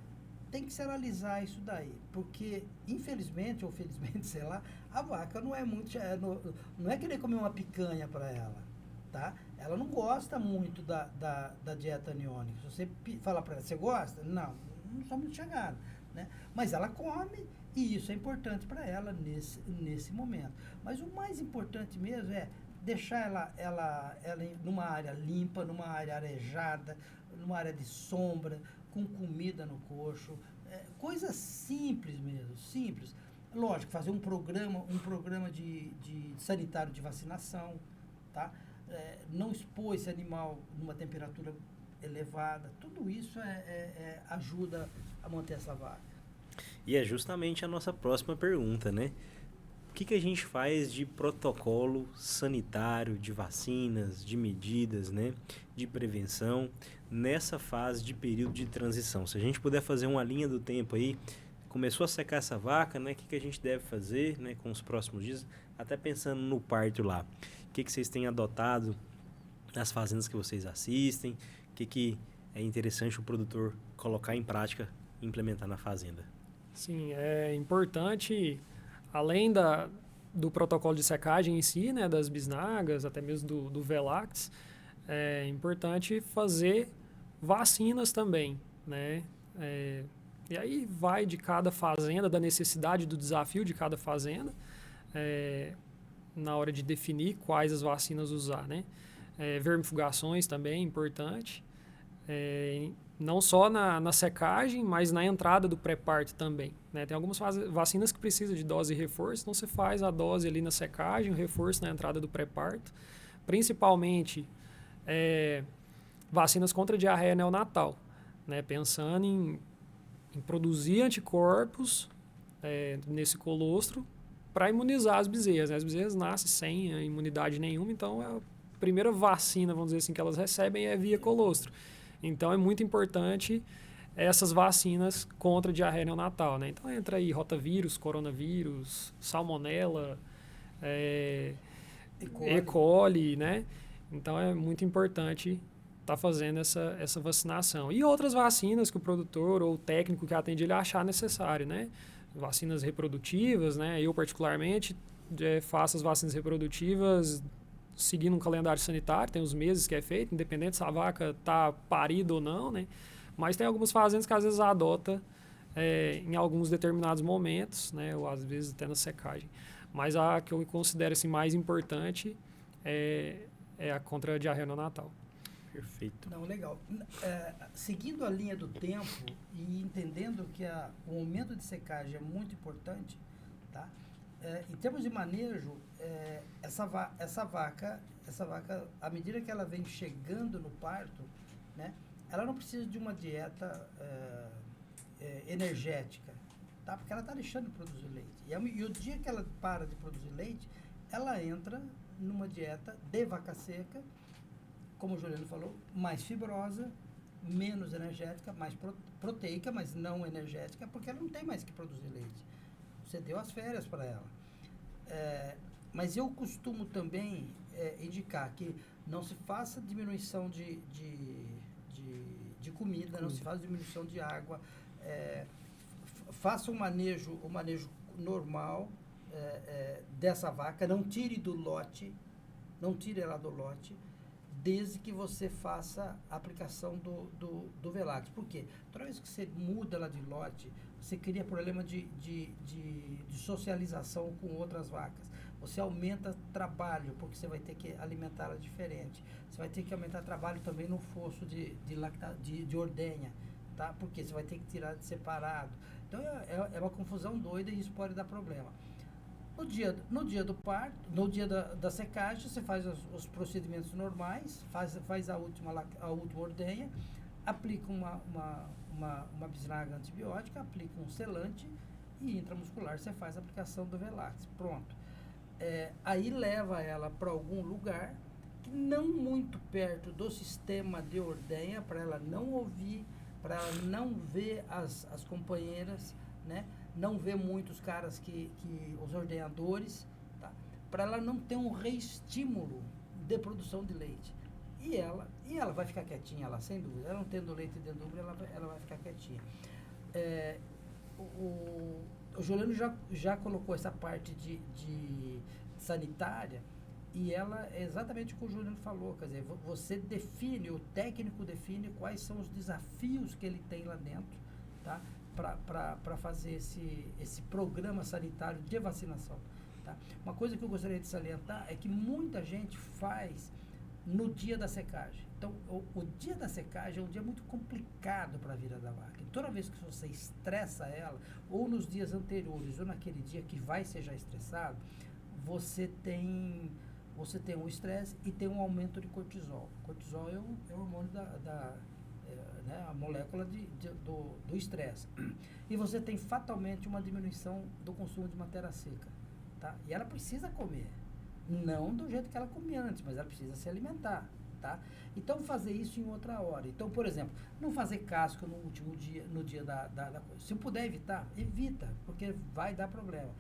tem que se analisar isso daí, porque infelizmente ou felizmente, sei lá, a vaca não é muito, não é querer comer uma picanha para ela, tá? Ela não gosta muito da dieta aniônica. Se você falar para ela, você gosta? Não sou muito chegado, né? Mas ela come e isso é importante para ela nesse momento. Mas o mais importante mesmo é deixar ela numa área limpa, numa área arejada, numa área de sombra, com comida no coxo, coisas simples mesmo, simples. Lógico, fazer um programa de sanitário de vacinação, tá? Não expor esse animal numa temperatura elevada, tudo isso ajuda a manter essa vaca. E é justamente a nossa próxima pergunta, né? O que a gente faz de protocolo sanitário, de vacinas, de medidas, né? De prevenção nessa fase de período de transição? Se a gente puder fazer uma linha do tempo aí, começou a secar essa vaca, né? O que a gente deve fazer, né? Com os próximos dias, até pensando no parto lá. O que vocês têm adotado nas fazendas que vocês assistem? O que é interessante o produtor colocar em prática e implementar na fazenda? Sim, é importante, além do protocolo de secagem em si, né, das bisnagas, até mesmo do Velax, é importante fazer vacinas também, né? E aí vai de cada fazenda, da necessidade, do desafio de cada fazenda, na hora de definir quais as vacinas usar, né? Vermifugações também é importante, não só na secagem, mas na entrada do pré-parto também, né? Tem algumas vacinas que precisam de dose e reforço, então você faz a dose ali na secagem, o reforço na entrada do pré-parto, principalmente vacinas contra diarreia neonatal, né? Pensando em produzir anticorpos nesse colostro para imunizar as bezerras, né? As bezerras nascem sem imunidade nenhuma, então a primeira vacina, vamos dizer assim, que elas recebem é via colostro. Então, é muito importante essas vacinas contra a diarreia neonatal, né? Então, entra aí rotavírus, coronavírus, salmonela, E. coli, né? Então, é muito importante estar fazendo essa vacinação. E outras vacinas que o produtor ou o técnico que atende ele achar necessário, né? Vacinas reprodutivas, né? Eu, particularmente, faço as vacinas reprodutivas seguindo um calendário sanitário, tem os meses que é feito, independente se a vaca está parida ou não, né? Mas tem algumas fazendas que às vezes adota em alguns determinados momentos, né? Ou às vezes até na secagem. Mas a que eu considero assim, mais importante é a contra a diarreia neonatal. Perfeito. Não, legal. Seguindo a linha do tempo e entendendo que o momento de secagem é muito importante, tá? Em termos de manejo, essa vaca, à medida que ela vem chegando no parto, né, ela não precisa de uma dieta energética, tá? Porque ela está deixando de produzir leite. E o dia que ela para de produzir leite, ela entra numa dieta de vaca seca, como o Juliano falou, mais fibrosa, menos energética, mais proteica, mas não energética, porque ela não tem mais que produzir leite. Você deu as férias para ela. Mas eu costumo também indicar que não se faça diminuição de comida, não se faça diminuição de água, faça o manejo normal dessa vaca, não tire ela do lote, desde que você faça a aplicação do Velax. Por quê? Toda vez que você muda ela de lote, você cria problema de socialização com outras vacas. Você aumenta trabalho, porque você vai ter que alimentá-la diferente. Você vai ter que aumentar trabalho também no fosso de ordenha, tá? Porque você vai ter que tirar de separado. Então, é uma confusão doida e isso pode dar problema. No dia do parto, no dia da secagem, você faz os procedimentos normais, faz a última ordenha, aplica uma bisnaga antibiótica, aplica um selante e intramuscular você faz a aplicação do Velax. Pronto. Aí leva ela para algum lugar que não muito perto do sistema de ordenha, para ela não ouvir para ela não ver as companheiras, né? Não ver muitos caras os ordenadores, tá? Para ela não ter um reestímulo de produção de leite. E ela vai ficar quietinha lá, sem dúvida. Ela não tendo leite dentro do útero, ela vai ficar quietinha. O Juliano já colocou essa parte de sanitária, e ela é exatamente o que o Juliano falou, quer dizer, você define, o técnico define quais são os desafios que ele tem lá dentro, tá? Para fazer esse programa sanitário de vacinação. Tá? Uma coisa que eu gostaria de salientar é que muita gente faz no dia da secagem. Então, o dia da secagem é um dia muito complicado para a vida da vaca. E toda vez que você estressa ela, ou nos dias anteriores, ou naquele dia que vai ser já estressado, você tem um estresse e tem um aumento de cortisol. Cortisol é o hormônio né, a molécula do estresse. E você tem fatalmente uma diminuição do consumo de matéria seca. Tá? E ela precisa comer. Não do jeito que ela comia antes, mas ela precisa se alimentar. Tá? Então, fazer isso em outra hora. Então, por exemplo, não fazer casca no último dia, no dia da coisa. Se puder evitar, evita, porque vai dar problema.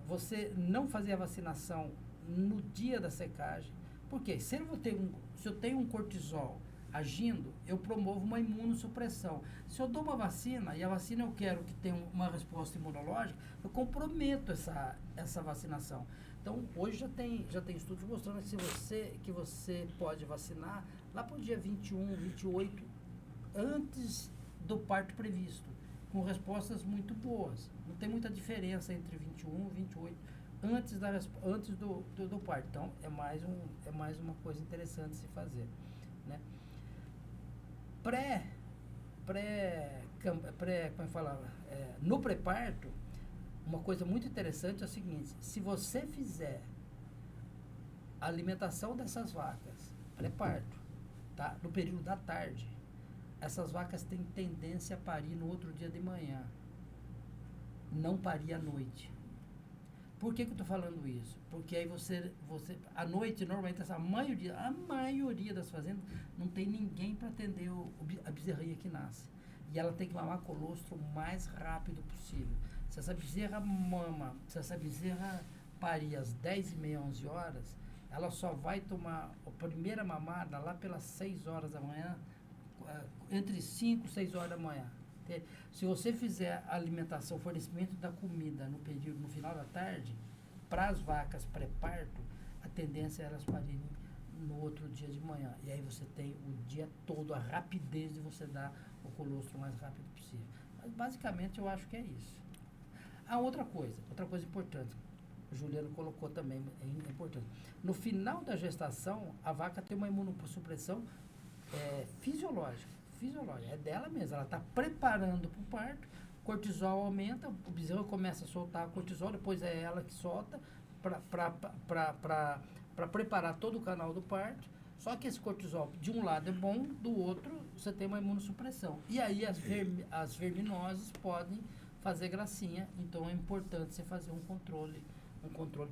Você não fazer a vacinação no dia da secagem. Por quê? Se eu tenho um cortisol agindo, eu promovo uma imunossupressão. Se eu dou uma vacina, e a vacina eu quero que tenha uma resposta imunológica, eu comprometo essa vacinação. Então, hoje já tem estudos mostrando que você pode vacinar lá para o dia 21, 28, antes do parto previsto, com respostas muito boas. Não tem muita diferença entre 21 e 28, antes do parto. Então, é mais uma coisa interessante de se fazer, né? No pré-parto, uma coisa muito interessante é o seguinte: se você fizer a alimentação dessas vacas pré-parto, tá, no período da tarde, essas vacas têm tendência a parir no outro dia de manhã, não parir à noite. Por que eu estou falando isso? Porque aí você à noite, normalmente, a maioria das fazendas não tem ninguém para atender a bezerrinha que nasce. E ela tem que mamar colostro o mais rápido possível. Se essa bezerra parir às 10h30, 11 horas, ela só vai tomar a primeira mamada lá pelas 6 horas da manhã, entre 5 e 6 horas da manhã. Se você fizer a alimentação, o fornecimento da comida no final da tarde, para as vacas pré-parto, a tendência é elas parirem no outro dia de manhã. E aí você tem o dia todo, a rapidez de você dar o colostro o mais rápido possível. Mas basicamente eu acho que é isso. Outra coisa importante, o Juliano colocou também, é importante. No final da gestação, a vaca tem uma imunossupressão fisiológica, é dela mesma, ela está preparando para o parto, cortisol aumenta, o bezerro começa a soltar cortisol, depois é ela que solta para preparar todo o canal do parto. Só que esse cortisol, de um lado é bom, do outro você tem uma imunossupressão. E aí as verminoses podem fazer gracinha, então é importante você fazer um controle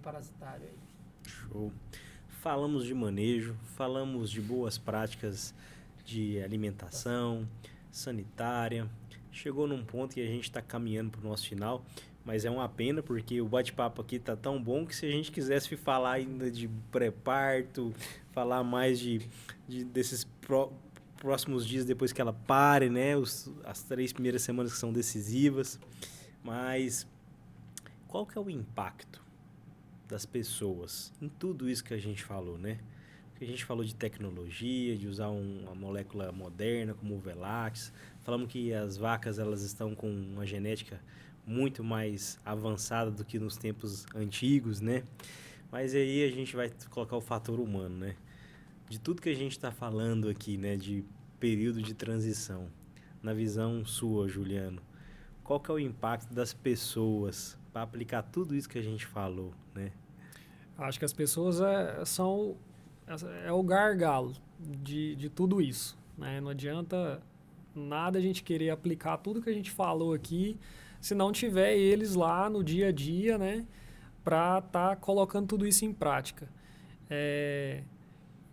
parasitário aí. Show. Falamos de manejo, falamos de boas práticas de alimentação, sanitária. Chegou num ponto que a gente está caminhando para o nosso final, mas é uma pena porque o bate-papo aqui tá tão bom que se a gente quisesse falar ainda de pré-parto, falar mais desses próximos dias depois que ela pare, né? As 3 primeiras semanas que são decisivas. Mas qual que é o impacto das pessoas em tudo isso que a gente falou, né? Porque a gente falou de tecnologia, de usar uma molécula moderna como o Velax. Falamos que as vacas elas estão com uma genética muito mais avançada do que nos tempos antigos, né? Mas aí a gente vai colocar o fator humano, né? De tudo que a gente está falando aqui, né? De período de transição. Na visão sua, Juliano, qual que é o impacto das pessoas para aplicar tudo isso que a gente falou, né? Acho que as pessoas são o gargalo de tudo isso, né? Não adianta nada a gente querer aplicar tudo que a gente falou aqui se não tiver eles lá no dia a dia, né? Para estar colocando tudo isso em prática.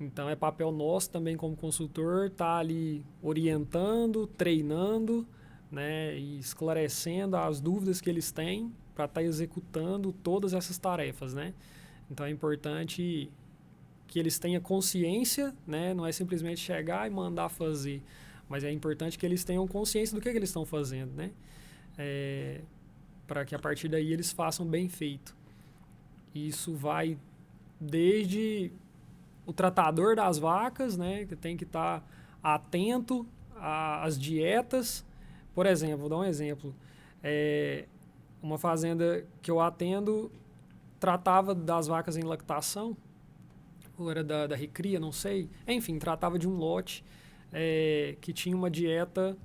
Então, é papel nosso também como consultor, estar ali orientando, treinando, né, e esclarecendo as dúvidas que eles têm para estar executando todas essas tarefas, né? Então, é importante que eles tenham consciência, né? Não é simplesmente chegar e mandar fazer, mas é importante que eles tenham consciência do que eles estão fazendo, né? Para que a partir daí eles façam bem feito. E isso vai desde o tratador das vacas, né? Que tem que estar atento às dietas. Por exemplo, vou dar um exemplo. Uma fazenda que eu atendo tratava das vacas em lactação, ou era da recria, não sei. Enfim, tratava de um lote que tinha uma dieta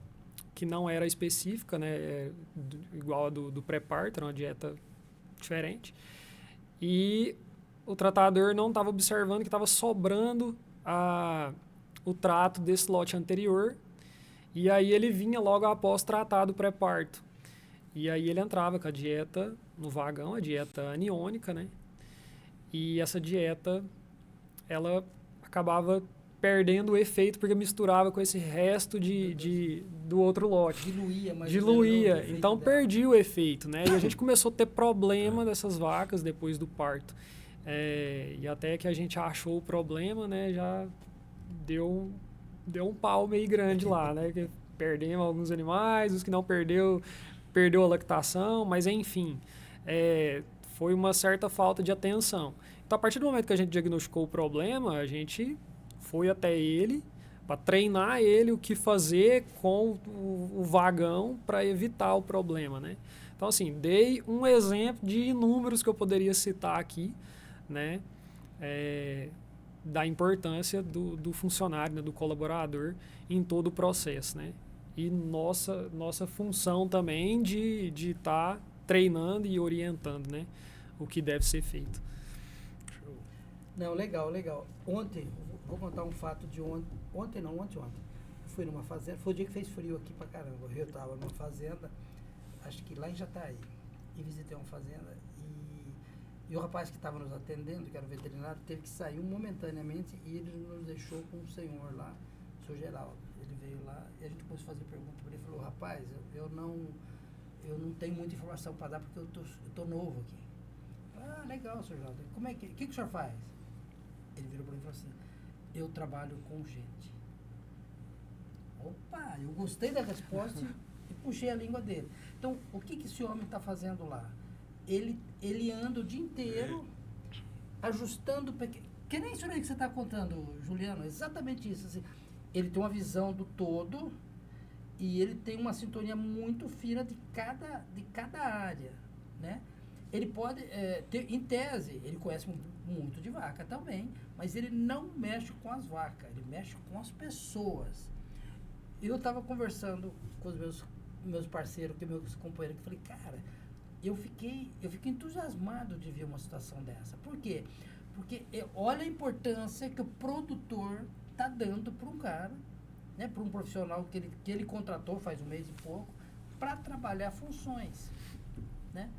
que não era específica, né? Igual a do pré-parto, era uma dieta diferente. E o tratador não estava observando que estava sobrando o trato desse lote anterior. E aí ele vinha logo após tratar do pré-parto. E aí ele entrava com a dieta no vagão, a dieta aniônica, né? E essa dieta, ela acabava perdendo o efeito porque misturava com esse resto do outro lote. Diluía. Então perdia o efeito, né? E a gente começou a ter problema dessas vacas depois do parto. E até que a gente achou o problema, né? Já deu um pau meio grande lá, né? Que perdemos alguns animais, os que não perdeu a lactação, mas enfim, foi uma certa falta de atenção. Então, a partir do momento que a gente diagnosticou o problema, a gente foi até ele para treinar ele o que fazer com o vagão para evitar o problema, né? Então, assim, dei um exemplo de inúmeros que eu poderia citar aqui, né? Da importância do funcionário, né? Do colaborador em todo o processo, né? E nossa função também de estar treinando e orientando, né? O que deve ser feito. Não, legal. Ontem, vou contar um fato de ontem. Ontem. Eu fui numa fazenda, foi o dia que fez frio aqui pra caramba. Eu tava numa fazenda, acho que lá em Jataí, e visitei uma fazenda e o rapaz que estava nos atendendo, que era o veterinário, teve que sair momentaneamente e ele nos deixou com um senhor lá, o senhor Geraldo. Ele veio lá e a gente começou a fazer pergunta para ele e falou: rapaz, eu não tenho muita informação para dar porque eu tô novo aqui. Ah, legal, senhor Geraldo. O que o senhor faz? Ele virou para mim e falou assim: eu trabalho com gente. Opa, eu gostei da resposta e puxei a língua dele. Então, o que esse homem está fazendo lá? Ele anda o dia inteiro ajustando... Que nem isso aí que você está contando, Juliano, exatamente isso. Assim, ele tem uma visão do todo e ele tem uma sintonia muito fina de cada área, né? Ele pode, em tese, ele conhece muito de vaca também, mas ele não mexe com as vacas, ele mexe com as pessoas. Eu estava conversando com os meus parceiros, que meus companheiros, que falei, cara, eu fiquei entusiasmado de ver uma situação dessa. Por quê? Porque olha a importância que o produtor está dando para um cara, né, para um profissional que ele contratou faz um mês e pouco, para trabalhar funções, né?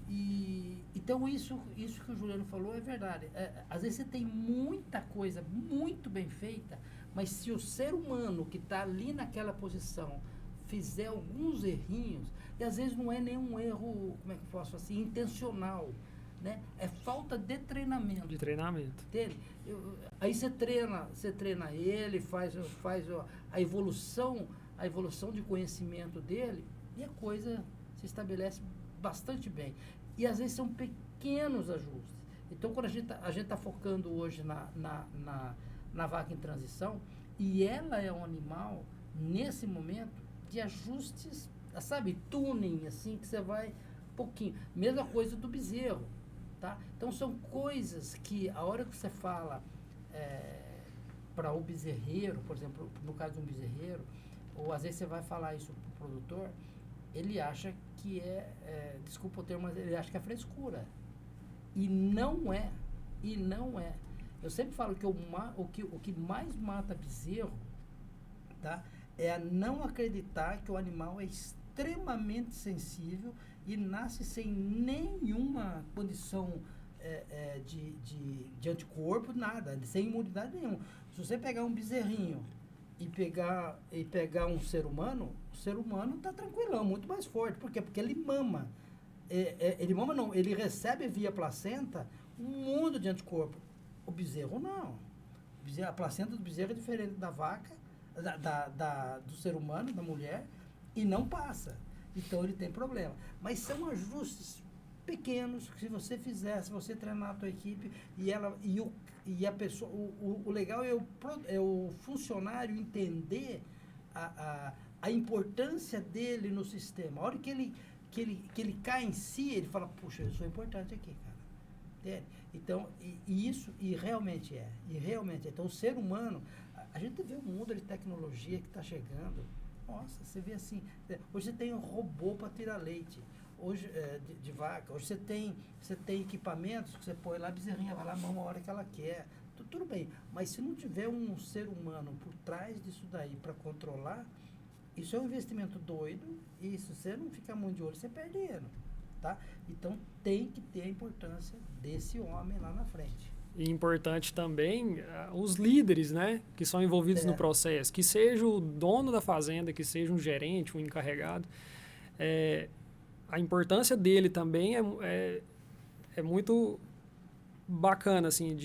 E então isso que o Juliano falou é verdade. Às vezes você tem muita coisa muito bem feita, mas se o ser humano que está ali naquela posição fizer alguns errinhos, e às vezes não é nenhum erro, como é que eu posso assim, intencional, né? É falta de treinamento. Dele. Aí você treina ele, faz a evolução de conhecimento dele, e a coisa se estabelece bastante bem. E às vezes são pequenos ajustes. Então, quando a gente está focando hoje na vaca em transição, e ela é um animal, nesse momento, de ajustes, sabe, tuning, assim, que você vai pouquinho. Mesma coisa do bezerro, tá? Então, são coisas que, a hora que você fala para o bezerreiro, por exemplo, no caso de um bezerreiro, ou às vezes você vai falar isso para o produtor, ele acha que desculpa o termo, mas ele acha que é frescura. E não é. Eu sempre falo que o que mais mata bezerro, tá, é a não acreditar que o animal é extremamente sensível e nasce sem nenhuma condição de anticorpo, nada, sem imunidade nenhuma. Se você pegar um bezerrinho e pegar um ser humano, o ser humano está tranquilão, muito mais forte. Por quê? Porque ele mama. Ele mama não, ele recebe via placenta um mundo de anticorpo. O bezerro não. A placenta do bezerro é diferente da vaca, do ser humano, da mulher, e não passa. Então ele tem problema. Mas são ajustes pequenos que se você fizer, se você treinar a tua equipe e a pessoa, o legal é o funcionário entender a importância dele no sistema. A hora que ele cai em si, ele fala, puxa, eu sou importante aqui, cara. Entende? Então, e realmente é. Então, o ser humano, a gente vê um mundo de tecnologia que está chegando. Nossa, você vê assim, hoje você tem um robô para tirar leite, hoje de vaca, hoje você tem equipamentos que você põe lá, a bezerrinha vai lá, mama a hora que ela quer, tudo bem, mas se não tiver um ser humano por trás disso daí para controlar, isso é um investimento doido, e se você não ficar muito de olho, você perde dinheiro, tá? Então tem que ter a importância desse homem lá na frente. E importante também os líderes, né, que são envolvidos no processo, que seja o dono da fazenda, que seja um gerente, um encarregado. A importância dele também é muito bacana, assim,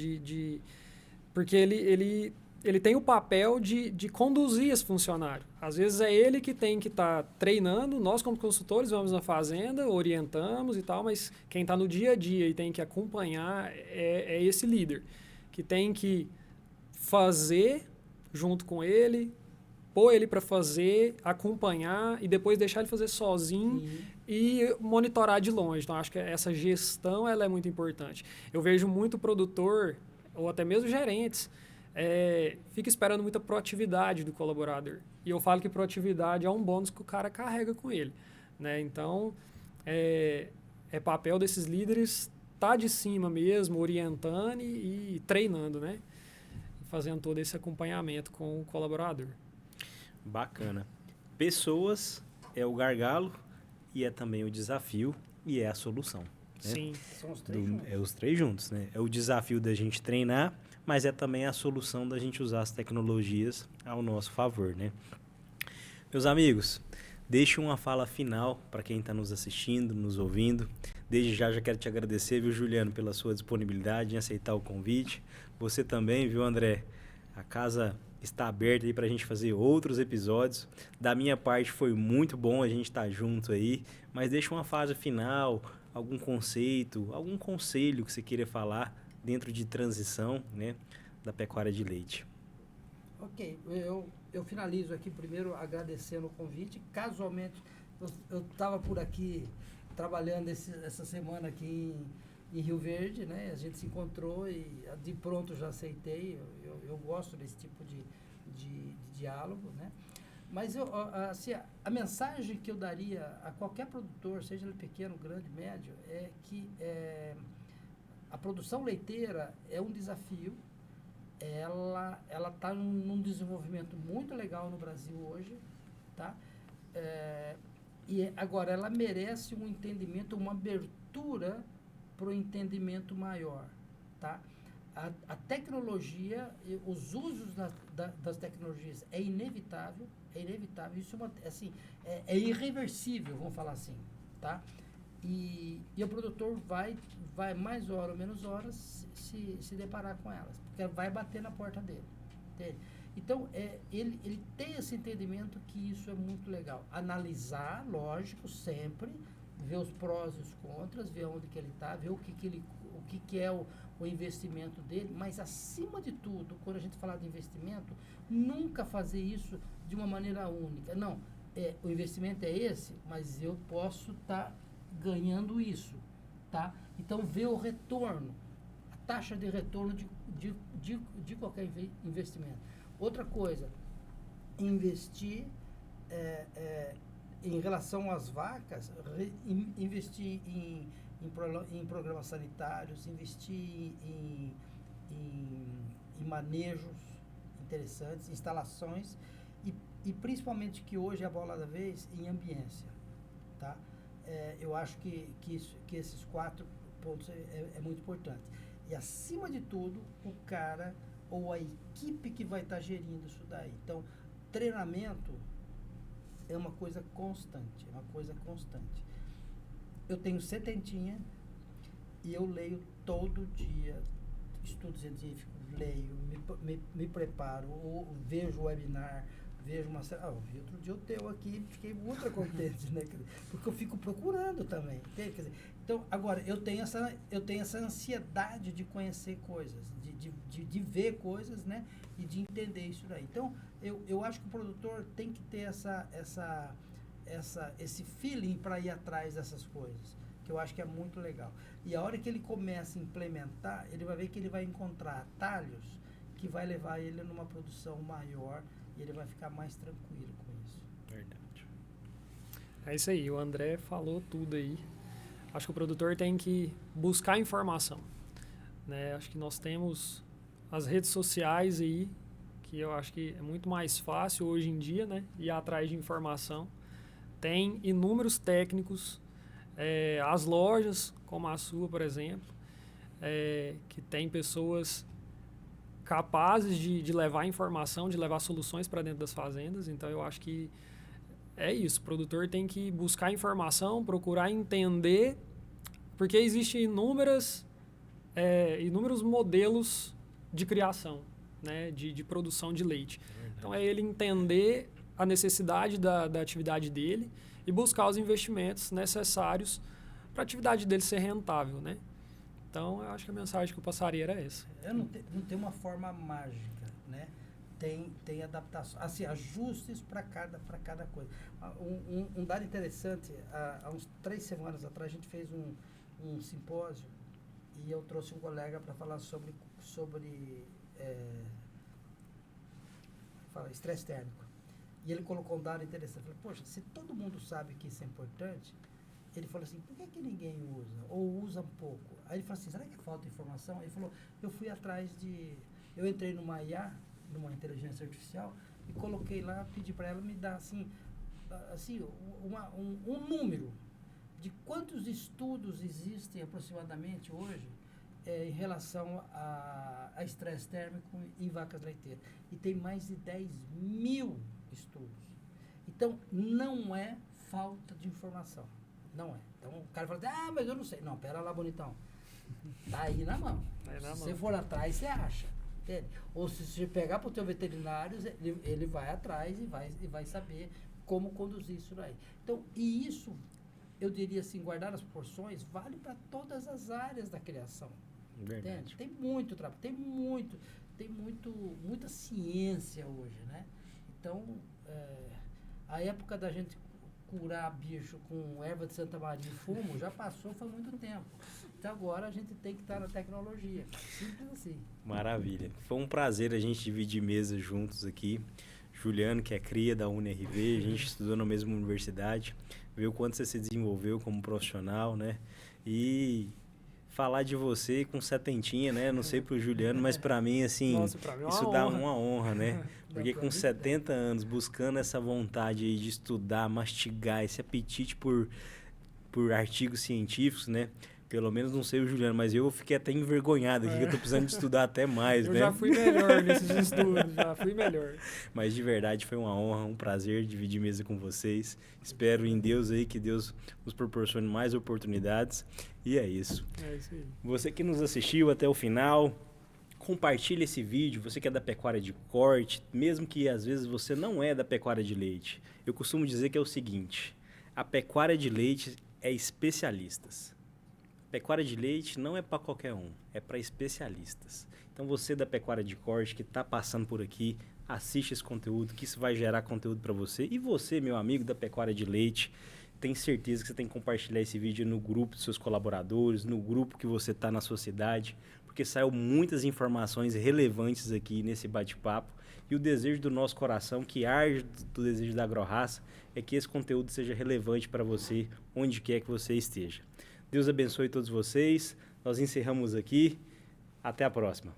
porque ele tem o papel de conduzir esse funcionário. Às vezes é ele que tem que estar treinando, nós como consultores vamos na fazenda, orientamos e tal, mas quem está no dia a dia e tem que acompanhar é esse líder, que tem que fazer junto com ele, pôr ele para fazer, acompanhar e depois deixar ele fazer sozinho e monitorar de longe. Então, acho que essa gestão ela é muito importante. Eu vejo muito produtor, ou até mesmo gerentes, fica esperando muita proatividade do colaborador. E eu falo que proatividade é um bônus que o cara carrega com ele, né? Então, é papel desses líderes estar de cima mesmo, orientando e treinando, né? Fazendo todo esse acompanhamento com o colaborador. Bacana. Pessoas é o gargalo e é também o desafio e é a solução. Né? Sim. São os três juntos. É os três juntos, né? É o desafio da gente treinar, mas é também a solução da gente usar as tecnologias ao nosso favor, né? Meus amigos, deixe uma fala final para quem está nos assistindo, nos ouvindo. Desde já quero te agradecer, viu, Juliano, pela sua disponibilidade em aceitar o convite. Você também, viu, André? A casa está aberta aí para a gente fazer outros episódios. Da minha parte foi muito bom a gente estar junto aí, mas deixa uma fase final, algum conceito, algum conselho que você queira falar dentro de transição, né, da pecuária de leite. Ok, eu finalizo aqui primeiro agradecendo o convite. Casualmente, eu estava por aqui trabalhando essa semana aqui em Rio Verde, né? A gente se encontrou e de pronto já aceitei. Eu gosto desse tipo de diálogo, né? Mas assim, a mensagem que eu daria a qualquer produtor, seja ele pequeno, grande, médio, é que a produção leiteira é um desafio. Ela está num desenvolvimento muito legal no Brasil hoje, tá? E agora ela merece um entendimento, uma abertura para o entendimento maior, tá? A tecnologia, os usos das tecnologias é inevitável, isso é irreversível, vamos falar assim, tá? E o produtor vai mais hora ou menos horas se deparar com elas, porque vai bater na porta dele, entende? Então, ele tem esse entendimento que isso é muito legal. Analisar, lógico, sempre, ver os prós e os contras, ver onde que ele está, ver o que é o investimento dele, mas acima de tudo, quando a gente falar de investimento, nunca fazer isso de uma maneira única. Não, o investimento é esse, mas eu posso estar ganhando isso, tá? Então, ver o retorno, a taxa de retorno de qualquer investimento. Outra coisa, investir em relação às vacas, investir em programas sanitários, investir em manejos interessantes, instalações e principalmente que hoje é a bola da vez, em ambiência, tá? Eu acho que esses pontos é muito importante. E, acima de tudo, o cara ou a equipe que vai estar gerindo isso daí. Então, treinamento é uma coisa constante, Eu tenho 70 e eu leio todo dia estudo científico, leio, me preparo, ou vejo o webinar, vejo uma série. Eu vi outro dia o teu aqui, fiquei ultra contente, né? Porque eu fico procurando também. Entende? Quer dizer, então, agora, eu tenho essa ansiedade de conhecer coisas, de ver coisas, né? E de entender isso daí. Então, eu acho que o produtor tem que ter esse feeling para ir atrás dessas coisas, que eu acho que é muito legal. E a hora que ele começa a implementar, ele vai ver que ele vai encontrar atalhos que vai levar ele numa produção maior e ele vai ficar mais tranquilo com isso. Verdade. É isso aí, o André falou tudo aí. Acho que o produtor tem que buscar informação, né? Acho que nós temos as redes sociais aí, que eu acho que é muito mais fácil hoje em dia, né? Ir atrás de informação. Tem inúmeros técnicos, as lojas, como a sua, por exemplo, que tem pessoas capazes de levar informação, de levar soluções para dentro das fazendas. Então, eu acho que é isso. O produtor tem que buscar informação, procurar entender, porque existem inúmeros modelos de criação, né, de produção de leite. Então, é ele entender a necessidade da atividade dele e buscar os investimentos necessários para a atividade dele ser rentável, né? Então, eu acho que a mensagem que eu passaria era essa. Não tem uma forma mágica, né? Tem adaptação, assim, ajustes para cada coisa. Um dado interessante, há uns 3 semanas atrás, a gente fez um simpósio e eu trouxe um colega para falar sobre estresse térmico. E ele colocou um dado interessante. Eu falei, poxa, se todo mundo sabe que isso é importante, ele falou assim, por que ninguém usa? Ou usa pouco? Aí ele falou assim, será que falta informação? Ele falou, eu entrei numa IA, numa inteligência artificial, e coloquei lá, pedi para ela me dar assim um número de quantos estudos existem aproximadamente hoje em relação a estresse térmico em vacas leiteiras. E tem mais de 10.000 estudos. Então, não é falta de informação. Não é. Então, o cara fala assim, mas eu não sei. Não, pera lá, bonitão. Tá aí na mão. Se você for atrás, você acha. Entende? Ou se você pegar para o teu veterinário, ele vai atrás e vai saber como conduzir isso daí. Então, e isso, eu diria assim, guardar as proporções, vale para todas as áreas da criação. Verdade. Entende? Tem muito trabalho, tem muita ciência hoje, né? Então, a época da gente curar bicho com erva de Santa Maria e fumo já passou faz muito tempo. Então agora a gente tem que estar na tecnologia. Simples assim. Maravilha. Foi um prazer a gente dividir mesa juntos aqui. Juliano, que é cria da UniRV, a gente estudou na mesma universidade, ver o quanto você se desenvolveu como profissional, né? E falar de você com 70, né? Não sei pro Juliano, mas para mim, assim, Nossa, pra mim é isso dá uma honra, né? Porque com 70 anos, buscando essa vontade aí de estudar, mastigar, esse apetite por artigos científicos, né? Pelo menos não sei o Juliano, mas eu fiquei até envergonhado aqui, que eu tô precisando de estudar até mais, eu né? Eu já fui melhor nesses estudos, já fui melhor. Mas de verdade foi uma honra, um prazer dividir mesa com vocês. Espero em Deus aí que Deus nos proporcione mais oportunidades. E é isso. É isso aí. Você que nos assistiu até o final, compartilhe esse vídeo. Você que é da pecuária de corte, mesmo que às vezes você não é da pecuária de leite. Eu costumo dizer que é o seguinte, a pecuária de leite é especialistas. Pecuária de leite não é para qualquer um, é para especialistas. Então você da pecuária de corte que está passando por aqui, assiste esse conteúdo, que isso vai gerar conteúdo para você. E você, meu amigo da pecuária de leite, tem certeza que você tem que compartilhar esse vídeo no grupo dos seus colaboradores, no grupo que você está na sociedade, porque saiu muitas informações relevantes aqui nesse bate-papo. E o desejo do nosso coração, que arde do desejo da AgroRaça, é que esse conteúdo seja relevante para você, onde quer que você esteja. Deus abençoe todos vocês. Nós encerramos aqui. Até a próxima.